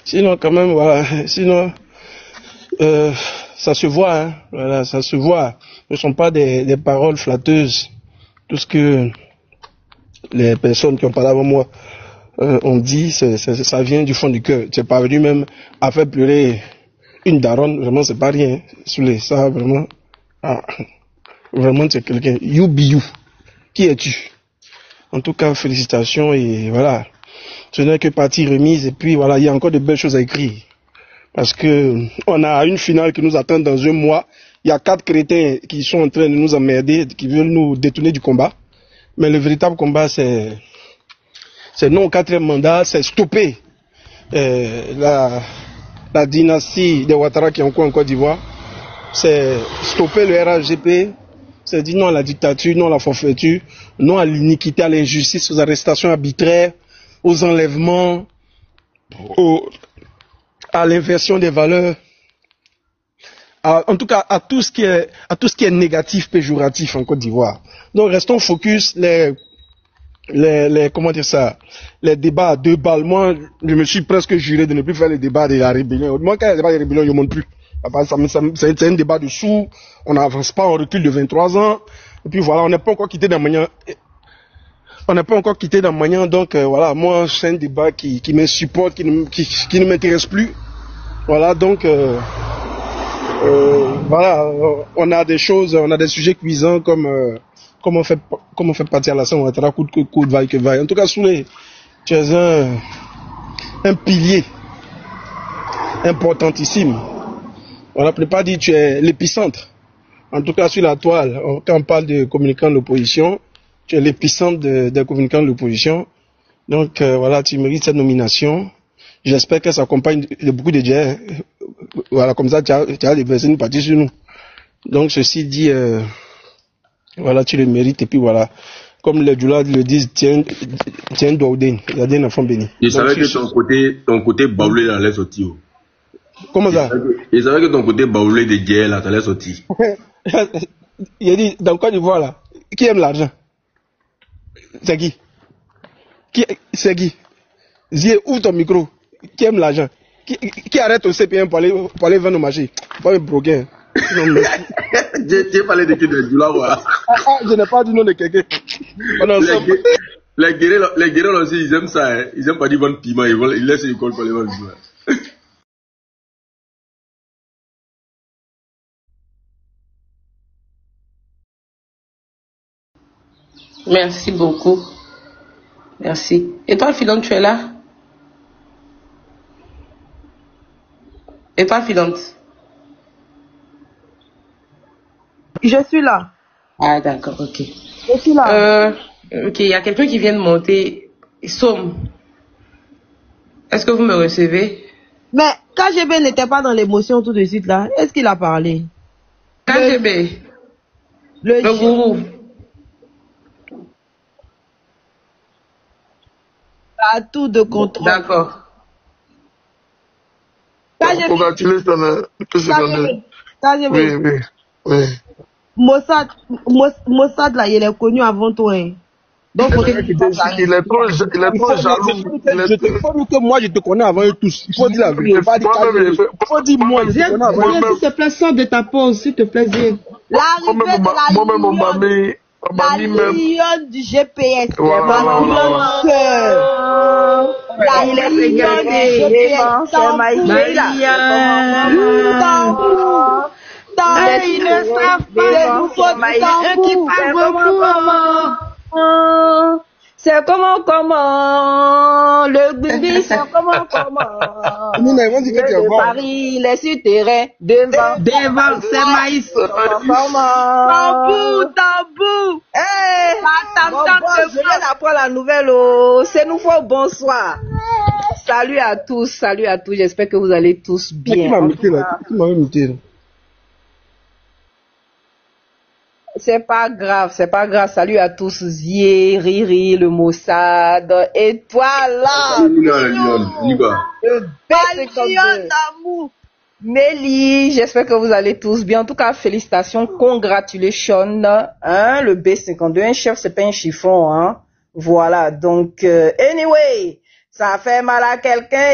Sinon, quand même, voilà. Sinon, ça se voit, hein. Voilà, ça se voit. Ce ne sont pas des paroles flatteuses. Tout ce que les personnes qui ont parlé avant moi ont dit, ça vient du fond du cœur. Tu es parvenu même à faire pleurer une daronne. Vraiment, c'est pas rien. Soulé, ça, vraiment. Ah, vraiment, tu es quelqu'un. You be you. Qui es-tu? En tout cas, félicitations et voilà. Ce n'est que partie remise et puis voilà, il y a encore de belles choses à écrire. Parce que on a une finale qui nous attend dans un mois. Il y a 4 crétins qui sont en train de nous emmerder, qui veulent nous détourner du combat. Mais le véritable combat, c'est non au 4e mandat, c'est stopper la dynastie des Ouattara qui est en Côte d'Ivoire. C'est stopper le RHGP, c'est dire non à la dictature, non à la forfaiture, non à l'iniquité, à l'injustice, aux arrestations arbitraires, aux enlèvements, à l'inversion des valeurs, en tout cas à tout ce qui est négatif, péjoratif en Côte d'Ivoire. Donc restons focus, comment dire ça, les débats à 2 balles. Moi, je me suis presque juré de ne plus faire les débats de la rébellion. Moi, quand il y a les débats de la rébellion, je ne monte plus. C'est un débat de sous, on n'avance pas, on recule de 23 ans. Et puis voilà, on n'est pas encore quitté d'un manière. Donc voilà, moi, c'est un débat qui m'insupporte, qui ne m'intéresse plus. Voilà, donc voilà, on a des choses, on a des sujets cuisants comme comment on fait partir à la scène, on va coup de vaille que vaille. En tout cas, Soulé, tu es un pilier importantissime. On n'a pas dit tu es l'épicentre. En tout cas, sur la toile, quand on parle de communicants de l'opposition, tu es l'épicentre des communicants de l'opposition. Donc voilà, tu mérites cette nomination. J'espère qu'elle s'accompagne de beaucoup de dieux. Voilà, comme ça, tu as déversé une partie sur nous. Donc ceci dit, voilà, tu le mérites. Et puis voilà, comme les Djoula le disent, tiens Douaoudin, il y a des enfants bénis. Je savais que ton côté baoulé là allait sortir. Comment ça? Je savais que ton côté baoulé de guerre là, ça allait sortir. Il a dit, dans Côte d'Ivoire là, qui aime l'argent? C'est qui? C'est qui? Zie, ouvre ton micro. Qui aime l'argent? Qui arrête au CPM pour aller vendre au marché? Pas un broguin. Tu as parlé de qui de Djoula, voilà. Je n'ai pas dit nom de quelqu'un. Les guerriers aussi, ils aiment ça. Hein. Ils aiment pas dire vendre piment, ils laissent l'école pour aller vendre Djoula. Merci beaucoup. Merci. Et toi, Philonte, tu es là? Et toi, Philonte? Je suis là. Ah, d'accord, ok. Je suis là. Ok, il y a quelqu'un qui vient de monter. Somme, est-ce que vous me recevez? Mais KGB n'était pas dans l'émotion tout de suite là. Est-ce qu'il a parlé? KGB. Le gourou. À tout de contrôle. D'accord. Congratulations. KGB. Oui. Mossad là, il est connu avant toi. Hein. Donc, il est trop jaloux. Il faut que moi je te connais avant eux tous. Il faut dire la vérité. Il faut dire moi je te connais avant eux. S'il te plaît, sors de ta pause, s'il te plaît, viens. L'arrivée de la lionne du GPS. La lionne du GPS. Ils ne savent pas qui parle beaucoup. C'est comment le Bibi, c'est comment le Paris, il est sur terrain, devant, c'est maïs. Tambou. Je viens d'apprendre la nouvelle, c'est nous faut bonsoir. Salut à tous, j'espère que vous allez tous bien. Qui m'a muté là? C'est pas grave. Salut à tous, Zie, Riri, le Mossad, et toi là, le B52, Mélie, j'espère que vous allez tous bien. En tout cas, félicitations, congratulations, hein, le B52, un chef, c'est pas un chiffon, hein. Voilà, donc, anyway, ça fait mal à quelqu'un,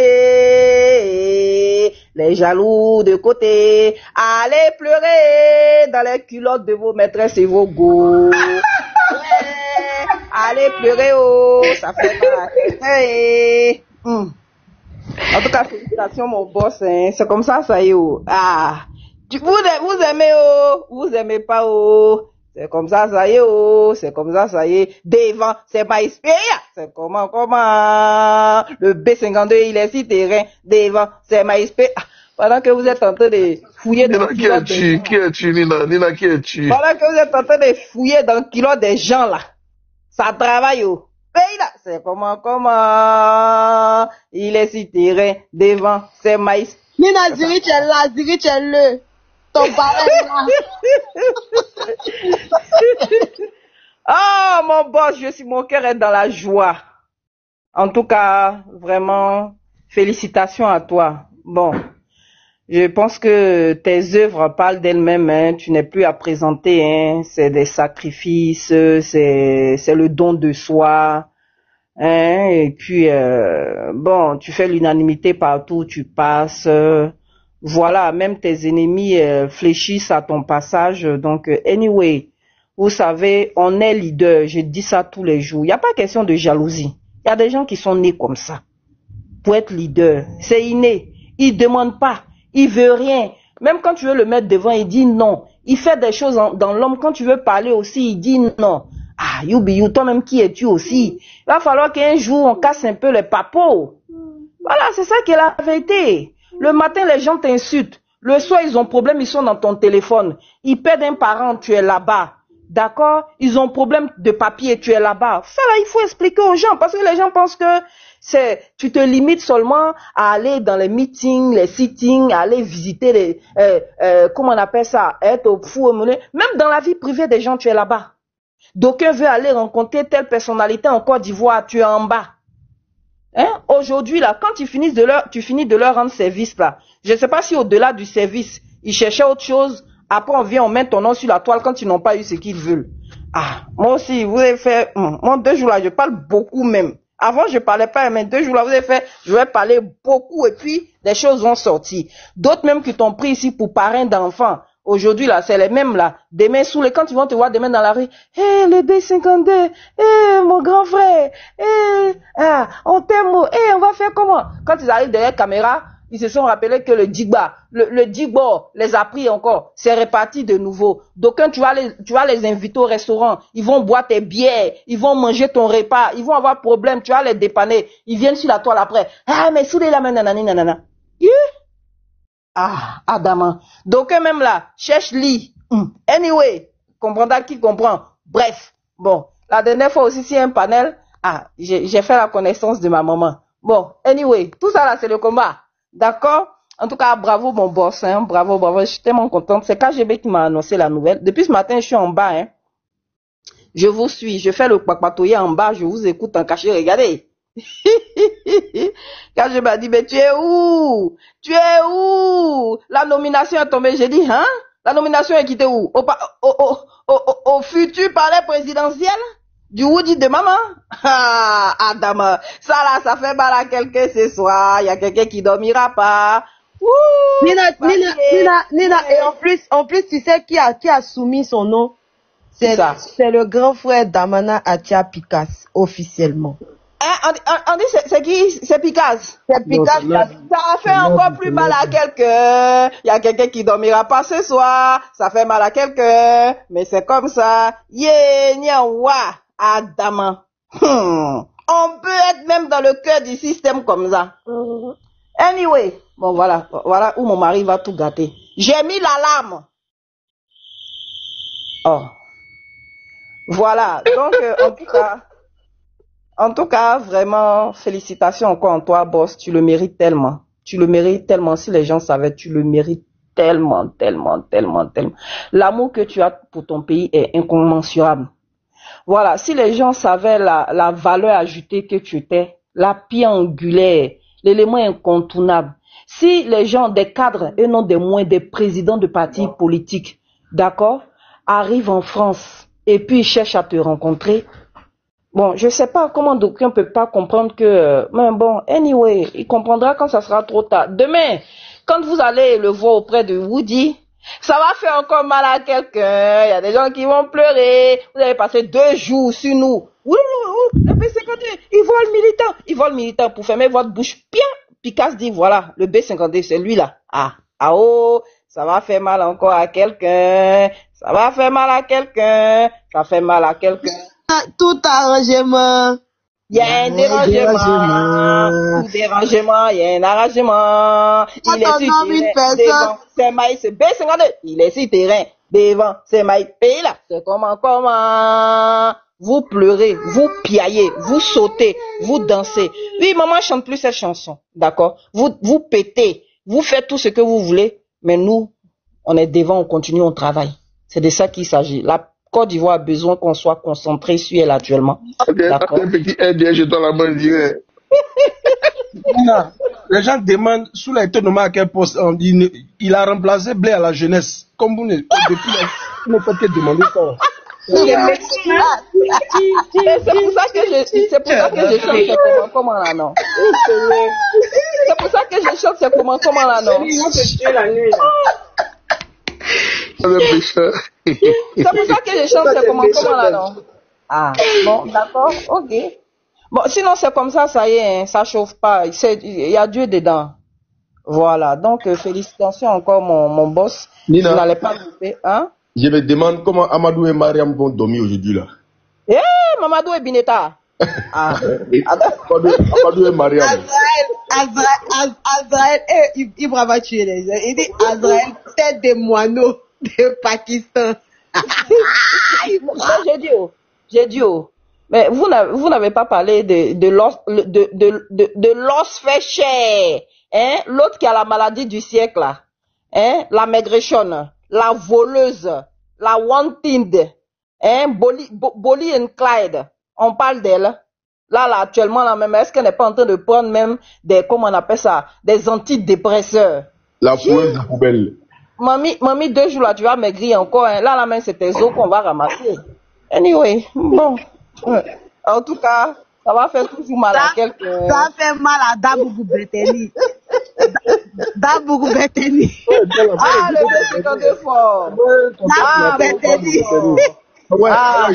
les jaloux de côté, allez pleurer dans les culottes de vos maîtresses et vos go. Allez pleurer, ça fait mal à quelqu'un. En tout cas, félicitations mon boss, hein. C'est comme ça y est, Ah, vous aimez, vous aimez pas, C'est comme ça y est, c'est comme ça y est. Devant, c'est pas espéria. C'est comment. Le B52, il est si terrain. Devant, c'est ma espéria. Pendant que vous êtes en train de fouiller dans le Nina, qui es-tu, Nina? Nina, qui es-tu? Pendant que vous êtes en train de fouiller dans le kilo des gens, là. Ça travaille au pays, là. C'est comment, il est si terrain devant ses maïs. Nina, Ziri, tu es là, Ziri, tu es le. Ton barème, là. Oh, mon boss, mon cœur est dans la joie. En tout cas, vraiment, félicitations à toi. Bon, je pense que tes œuvres parlent d'elles-mêmes, hein. Tu n'es plus à présenter, hein. C'est des sacrifices, c'est le don de soi, hein. Et puis, bon, tu fais l'unanimité partout où tu passes. Voilà, même tes ennemis fléchissent à ton passage. Donc, anyway, vous savez, on est leader. Je dis ça tous les jours. Il n'y a pas question de jalousie. Il y a des gens qui sont nés comme ça. Pour être leader, c'est inné. Il demande pas. Il veut rien. Même quand tu veux le mettre devant, il dit non. Il fait des choses dans l'homme. Quand tu veux parler aussi, il dit non. Ah, you, toi-même qui es-tu aussi? Il va falloir qu'un jour, on casse un peu les papos. Voilà, c'est ça qui est la vérité. Le matin, les gens t'insultent. Le soir, ils ont problème, ils sont dans ton téléphone. Ils perdent un parent, tu es là-bas. D'accord? Ils ont problème de papier, tu es là-bas. Ça là, il faut expliquer aux gens parce que les gens pensent que tu te limites seulement à aller dans les meetings, les sittings, à aller visiter les, comment on appelle ça? Être au fou, même dans la vie privée des gens, tu es là-bas. D'aucuns veulent aller rencontrer telle personnalité en Côte d'Ivoire, tu es en bas. Hein? Aujourd'hui, là, quand tu finis de leur rendre service, là, je ne sais pas si au-delà du service, ils cherchaient autre chose. Après, on vient, on met ton nom sur la toile quand ils n'ont pas eu ce qu'ils veulent. Ah, moi aussi, vous avez fait, moi, 2 jours là, je parle beaucoup même. Avant, je parlais pas, mais 2 jours là, vous avez fait, je vais parler beaucoup et puis, des choses vont sortir. D'autres même qui t'ont pris ici pour parrain d'enfants. Aujourd'hui, là, c'est les mêmes, là. Demain, quand ils vont te voir demain dans la rue, le B52, mon grand frère, on t'aime, on va faire comment? Quand ils arrivent derrière la caméra, ils se sont rappelés que le Digba les a pris encore. C'est réparti de nouveau. D'aucuns, tu vas les inviter au restaurant. Ils vont boire tes bières. Ils vont manger ton repas. Ils vont avoir problème. Tu vas les dépanner. Ils viennent sur la toile après. Ah, mais sous les la nanana. Ah, Adama. D'aucuns même là, cherche lit. Anyway, comprendra qui comprend. Bref. Bon. La dernière fois aussi, c'est un panel. Ah, j'ai fait la connaissance de ma maman. Bon. Anyway. Tout ça là, c'est le combat. D'accord? En tout cas, bravo mon boss, hein. Bravo. Je suis tellement contente. C'est KGB qui m'a annoncé la nouvelle. Depuis ce matin, je suis en bas, hein. Je vous suis. Je fais le papatouiller en bas. Je vous écoute en cachet. Regardez. KGB m'a dit, mais tu es où? La nomination est tombée. J'ai dit, hein? La nomination est quittée où? Au futur palais présidentiel? Du Woody de maman? Ah, Adam, ça là, ça fait mal à quelqu'un ce soir. Il y a quelqu'un qui dormira pas. Ouh, Nina, et en plus, tu sais qui a soumis son nom? C'est le grand frère d'Amana Atia Pikas, officiellement. On dit c'est qui? C'est Pikas. C'est Pikas. Ça a fait encore plus mal à quelqu'un. Il y a quelqu'un qui dormira pas ce soir. Ça fait mal à quelqu'un. Mais c'est comme ça. Nyawa. Adama. On peut être même dans le cœur du système comme ça. Anyway. Bon, voilà où mon mari va tout gâter. J'ai mis l'alarme. Oh. Voilà. Donc, en tout cas, vraiment, félicitations encore en toi, boss. Tu le mérites tellement. Si les gens savaient, tu le mérites tellement. L'amour que tu as pour ton pays est incommensurable. Voilà, si les gens savaient la valeur ajoutée que tu étais, la pierre angulaire, l'élément incontournable. Si les gens, des cadres, et non des moins, des présidents de partis politiques, d'accord, arrivent en France et puis ils cherchent à te rencontrer, bon, je sais pas comment d'aucuns peut pas comprendre que, mais bon, anyway, il comprendra quand ça sera trop tard. Demain, quand vous allez le voir auprès de Woody, ça va faire encore mal à quelqu'un. Il y a des gens qui vont pleurer. Vous allez passer 2 jours sur nous. Le B52, il vole le militant pour fermer votre bouche. Bien. Picasso dit, voilà, le B52, c'est lui là. Oh, ça va faire mal encore à quelqu'un. Ça fait mal à quelqu'un. Tout arrangement. Il y a un dérangement. Tout dérangement, il y a un arrangement. Il est sur terrain. Devant, c'est maïs. B52. Il est sur terrain. Devant, c'est maïs. Et là, c'est comment? Vous pleurez, vous piaillez, vous sautez, vous dansez. Oui, maman chante plus cette chanson. D'accord? Vous pétez. Vous faites tout ce que vous voulez. Mais nous, on est devant, on continue, on travaille. C'est de ça qu'il s'agit. La Côte d'Ivoire a besoin qu'on soit concentré sur elle actuellement. D'accord. Un petit aide, je dois la main dire. Les gens demandent, sous la été nommé à quel poste, on dit, il a remplacé Blé à la jeunesse. Comme vous ne faites que demander ça. C'est pour ça que je chante, c'est comment là, non? C'est pour ça que je chante, c'est comment là, non? La nuit, là. C'est pour ça que je chante, c'est comment là, non? Ah, bon, d'accord, ok. Bon, sinon c'est comme ça y est, hein, ça chauffe pas, il y a Dieu dedans. Voilà, donc félicitations encore mon boss. Nina, je n'allais pas louper, hein? Je me demande comment Amadou et Mariam vont dormir aujourd'hui là. Mamadou et Bineta. Ah. Amadou et Mariam. Azraël, Ibra va tuer les gens. Il dit Azraël, tête de moineaux de Pakistan. J'ai dit, mais vous n'avez pas parlé de l'os fait cher, hein, l'autre qui a la maladie du siècle, là, hein, la maigrechonne, la voleuse, la wanted, hein, Bolly and Clyde, on parle d'elle, là, actuellement, là, même, est-ce qu'elle n'est pas en train de prendre même des, comment on appelle ça, des antidépresseurs? La foueuse de poubelle. Mamie, 2 jours là, tu vas maigrir encore, hein, là, même, c'est tes os qu'on va ramasser. Anyway, bon. En tout cas, ça va faire toujours mal à quelqu'un. Ça fait mal à Dabougou Beteni. Dabougou Beteni. Ah, le B52 fort. Dabougou Beteni. Là,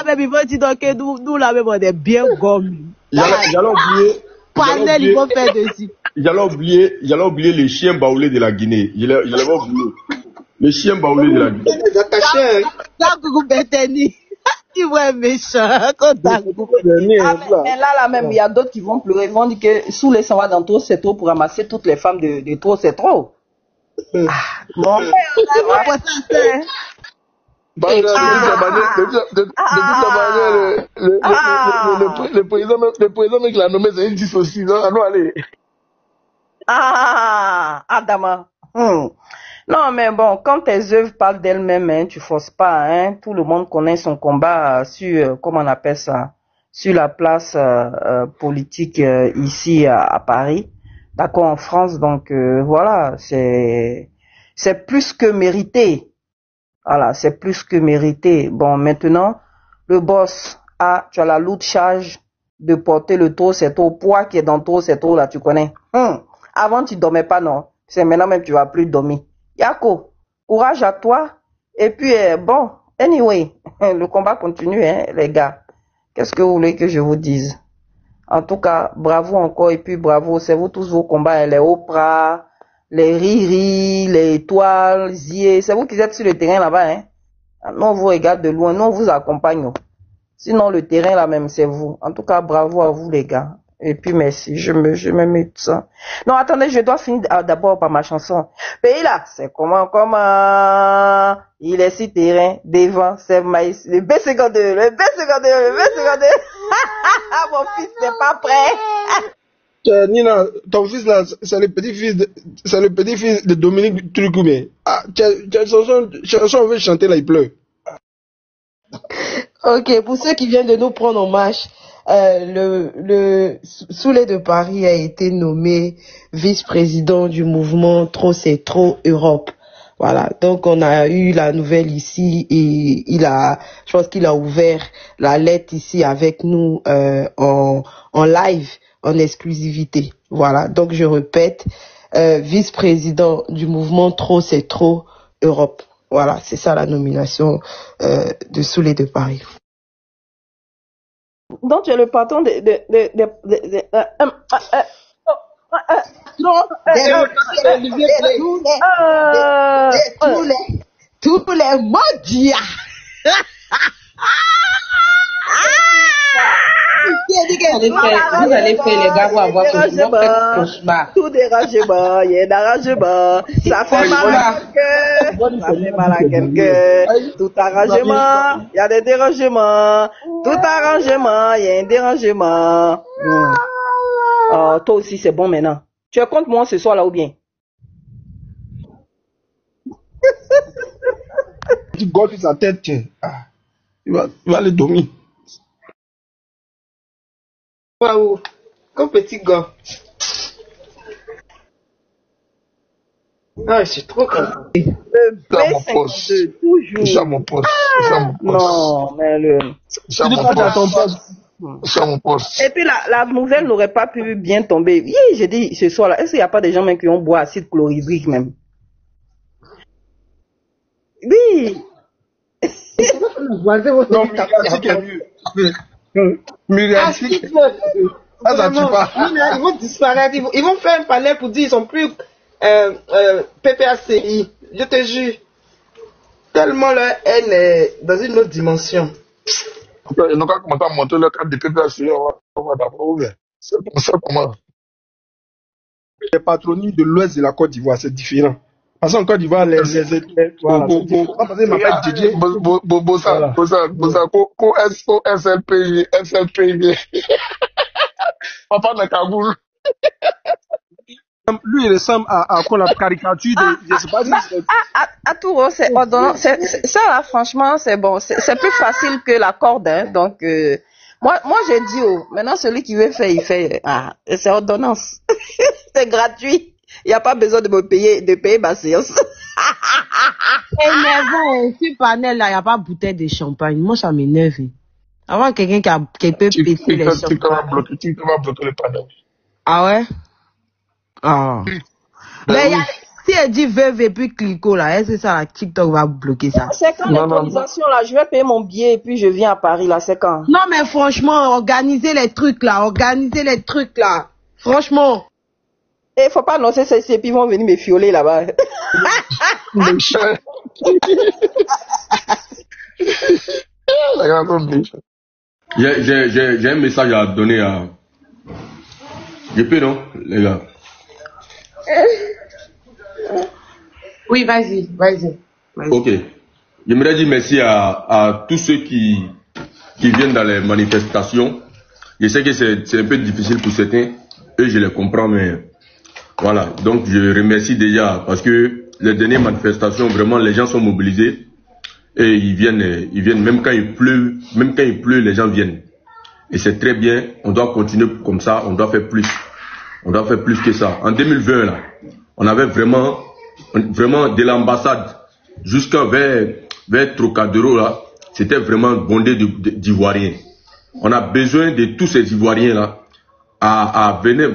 même, ils vont dire que nous, là, même, on est bien gommés. J'allais oublier. Panel, ils vont faire dessus. J'allais oublier les chiens baoulés de la Guinée. Je l'avais oublié. Les chiens baoulés de la Guinée. Dabougou Beteni. Tu vois méchant, mais là même, il y a d'autres qui vont pleurer, ils vont dire que sous les sangs dans trop, c'est trop pour ramasser toutes les femmes de trop, c'est trop. Bon, le président qui l'a nommé, c'est une dissocié. Non, allez. Adama. Non, mais bon, quand tes œuvres parlent d'elles-mêmes, hein, tu forces pas, hein. Tout le monde connaît son combat sur, comment on appelle ça, sur la place politique ici à Paris, d'accord, en France. Donc voilà, c'est plus que mérité. Voilà, c'est plus que mérité. Bon, maintenant, le boss tu as la lourde charge de porter le taux, c'est au poids qui est dans trop, c'est trop là, tu connais. Avant tu dormais pas, non. C'est maintenant même tu vas plus dormir. Yako, courage à toi. Et puis, bon, anyway, le combat continue, hein, les gars. Qu'est-ce que vous voulez que je vous dise? En tout cas, bravo encore, et puis bravo, c'est vous tous vos combats, les Oprah, les Riri, les Étoiles, Zié, c'est vous qui êtes sur le terrain là-bas, hein. Nous, on vous regarde de loin, nous, on vous accompagne. Sinon, le terrain là même, c'est vous. En tout cas, bravo à vous, les gars. Et puis merci, je me mets ça. Non, attendez, je dois finir d'abord par ma chanson. Pays là, c'est comment, il est sur terrain, devant, c'est maïs, le B52, mon fils n'est pas prêt. Nina, ton fils là, c'est le petit-fils de Dominique Trucoumé. Ah, chanson, on veut chanter là, il pleut. Ok, pour ceux qui viennent de nous prendre en marche, le Soulé de Paris a été nommé vice-président du mouvement Trop c'est trop Europe. Voilà, donc on a eu la nouvelle ici et je pense qu'il a ouvert la lettre ici avec nous en live, en exclusivité. Voilà, donc je répète, vice-président du mouvement Trop c'est trop Europe. Voilà, c'est ça la nomination de Soulé de Paris. Donc tu es le patron de tous les mondiaux. Vous allez faire les gars pour avoir cauchemar. Tout dérangement, il y a un arrangement. Ça fait mal à quelqu'un. Ça fait mal à quelqu'un. Tout arrangement, il y a des dérangements. Tout arrangement, il y a un dérangement. Toi aussi, c'est bon maintenant. Tu es contre moi ce soir là ou bien? Tu gonfles sa tête, tiens. Il va le dormir. Waouh, comme petit gars. Ah, je suis trop content. B52, toujours. C'est mon poste. Non, mais mon poste. Et puis la nouvelle n'aurait pas pu bien tomber. Oui, j'ai dit ce soir-là, est-ce qu'il n'y a pas des gens même qui ont boit acide chlorhydrique même? Oui. Non, Muriatique. Ils vont disparaître. Ils vont faire un panel pour dire qu'ils sont plus PPACI. Je te jure. Tellement leur haine est dans une autre dimension. Ils n'ont pas commencé à monter le cadre de PPACI. On va d'abord ouvrir. C'est pour ça comment. Les patronymes de l'ouest de la Côte d'Ivoire, c'est différent. Parce qu'en Côte d'Ivoire, les Papa de Kaboul. Lui, il ressemble à quoi la caricature de. Je sais pas si c'est. À tout, c'est ordonnant. Ça, là, franchement, c'est bon. C'est plus facile que la corde, hein. Donc, moi, j'ai dit, maintenant, celui qui veut faire, il fait. C'est ordonnance. C'est gratuit. Il n'y a pas besoin de payer ma séance. Énervant, ce panel-là, il n'y a pas de bouteille de champagne. Moi, ça m'énerve. Avoir quelqu'un qui peut péter les champagnes. Tu vas bloquer le panel. Ah ouais? Ah. Mais si elle dit veuve et puis clico, là, est-ce que ça, la TikTok va bloquer ça? C'est quand l'autorisation, là, je vais payer mon billet et puis je viens à Paris, là, c'est quand? Non, mais franchement, organisez les trucs, là. Franchement. Et faut pas annoncer ça ici et puis ils vont venir me fioler là-bas. J'ai un message à donner à. Je peux, non, les gars? Oui, vas-y. Ok. J'aimerais dire merci à tous ceux qui viennent dans les manifestations. Je sais que c'est un peu difficile pour certains, eux je les comprends, mais voilà. Donc je remercie déjà parce que les dernières manifestations, vraiment les gens sont mobilisés et ils viennent même quand il pleut, les gens viennent. Et c'est très bien, on doit continuer comme ça, on doit faire plus. On doit faire plus que ça. En 2020, là, on avait vraiment de l'ambassade jusqu'à vers Trocadéro, là, c'était vraiment bondé d'Ivoiriens. On a besoin de tous ces Ivoiriens, là, à venir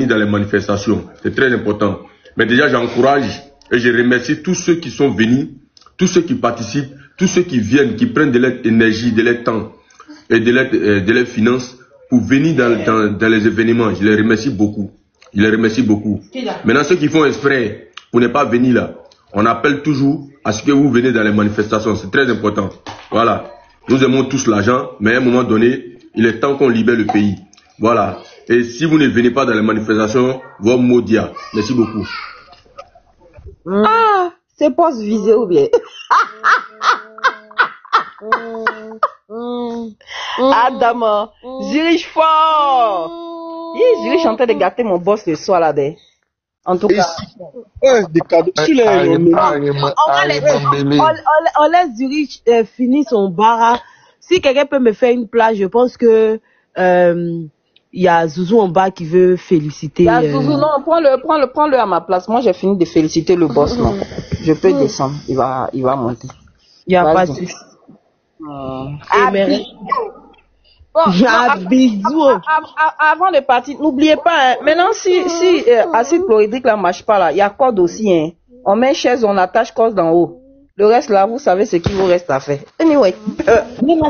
dans les manifestations. C'est très important. Mais déjà, j'encourage et je remercie tous ceux qui sont venus, tous ceux qui participent, tous ceux qui viennent, qui prennent de leur énergie, de leur temps et de leur finances pour venir dans les événements. Je les remercie beaucoup. Maintenant, ceux qui font exprès pour ne pas venir là, on appelle toujours à ce que vous venez dans les manifestations. C'est très important. Voilà. Nous aimons tous l'argent, mais à un moment donné, il est temps qu'on libère le pays. Voilà. Et si vous ne venez pas dans les manifestations, vous maudire. Merci beaucoup. Ah, c'est pas se viser ou bien. Adam, Zurich fort. Zurich en train de gâter mon boss le soir là. En tout cas. Des cadeaux. On laisse Zurich finir son bar. Si quelqu'un peut me faire une place, je pense que il y a Zouzou en bas qui veut féliciter. Zouzou, non, prends-le à ma place. Moi, j'ai fini de féliciter le boss. Non. Je peux descendre. Il va monter. Il n'y a pas de souci. Bisous. Avant de partir, n'oubliez pas, hein, maintenant si acide chlorhydrique là marche pas là, il y a corde aussi, hein. On met une chaise, on attache corde d'en haut. Le reste là, vous savez ce qu'il vous reste à faire. Anyway.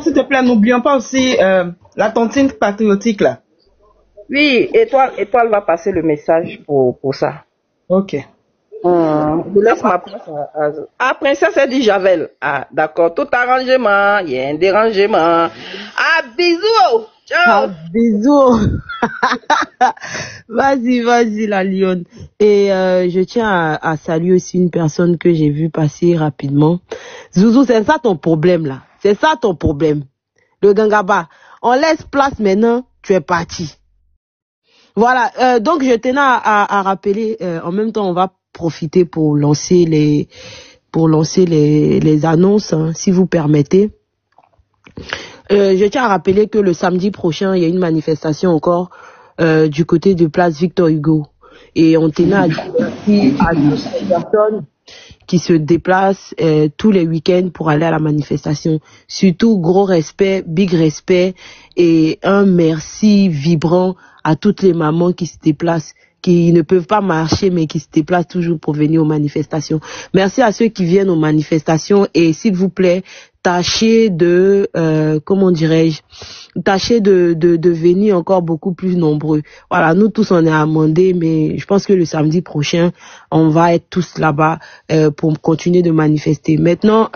S'il te plaît, n'oublions pas aussi la tontine patriotique là. Oui, Étoile va passer le message pour ça. Ok. Je laisse ma place à Princesse, elle dit Javel. Ah, d'accord. Tout arrangement, il y a un dérangement. Ah, bisous! Ah, bisous. Vas-y, la lionne. Et je tiens à saluer aussi une personne que j'ai vue passer rapidement. Zouzou, c'est ça ton problème là. C'est ça ton problème. Le Gangaba. On laisse place maintenant, tu es parti. Voilà, donc je tenais à rappeler, en même temps on va profiter pour lancer les annonces, hein, si vous permettez. Je tiens à rappeler que le samedi prochain, il y a une manifestation encore du côté de Place Victor Hugo. Et on tenait à dire merci à toutes les personnes qui se déplacent tous les week-ends pour aller à la manifestation. Surtout, gros respect, big respect et un merci vibrant à toutes les mamans qui se déplacent, qui ne peuvent pas marcher mais qui se déplacent toujours pour venir aux manifestations. Merci à ceux qui viennent aux manifestations et s'il vous plaît, tâchez de tâchez de venir encore beaucoup plus nombreux. Voilà, nous tous on est amendés, mais je pense que le samedi prochain, on va être tous là-bas pour continuer de manifester. Maintenant,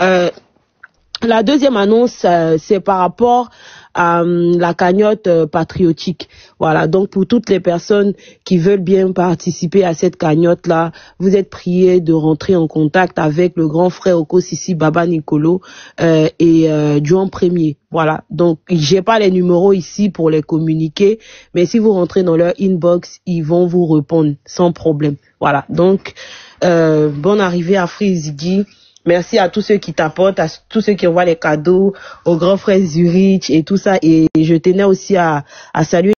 la deuxième annonce, c'est par rapport à la cagnotte patriotique. Voilà, donc pour toutes les personnes qui veulent bien participer à cette cagnotte-là, vous êtes priés de rentrer en contact avec le grand frère Okosisi Baba Nicolo et Juan Premier. Voilà, donc j'ai pas les numéros ici pour les communiquer, mais si vous rentrez dans leur inbox, ils vont vous répondre sans problème. Voilà, donc bonne arrivée à Frizigi. Merci à tous ceux qui t'apportent, à tous ceux qui envoient les cadeaux, au grand frère Zurich et tout ça. Et je tenais aussi à saluer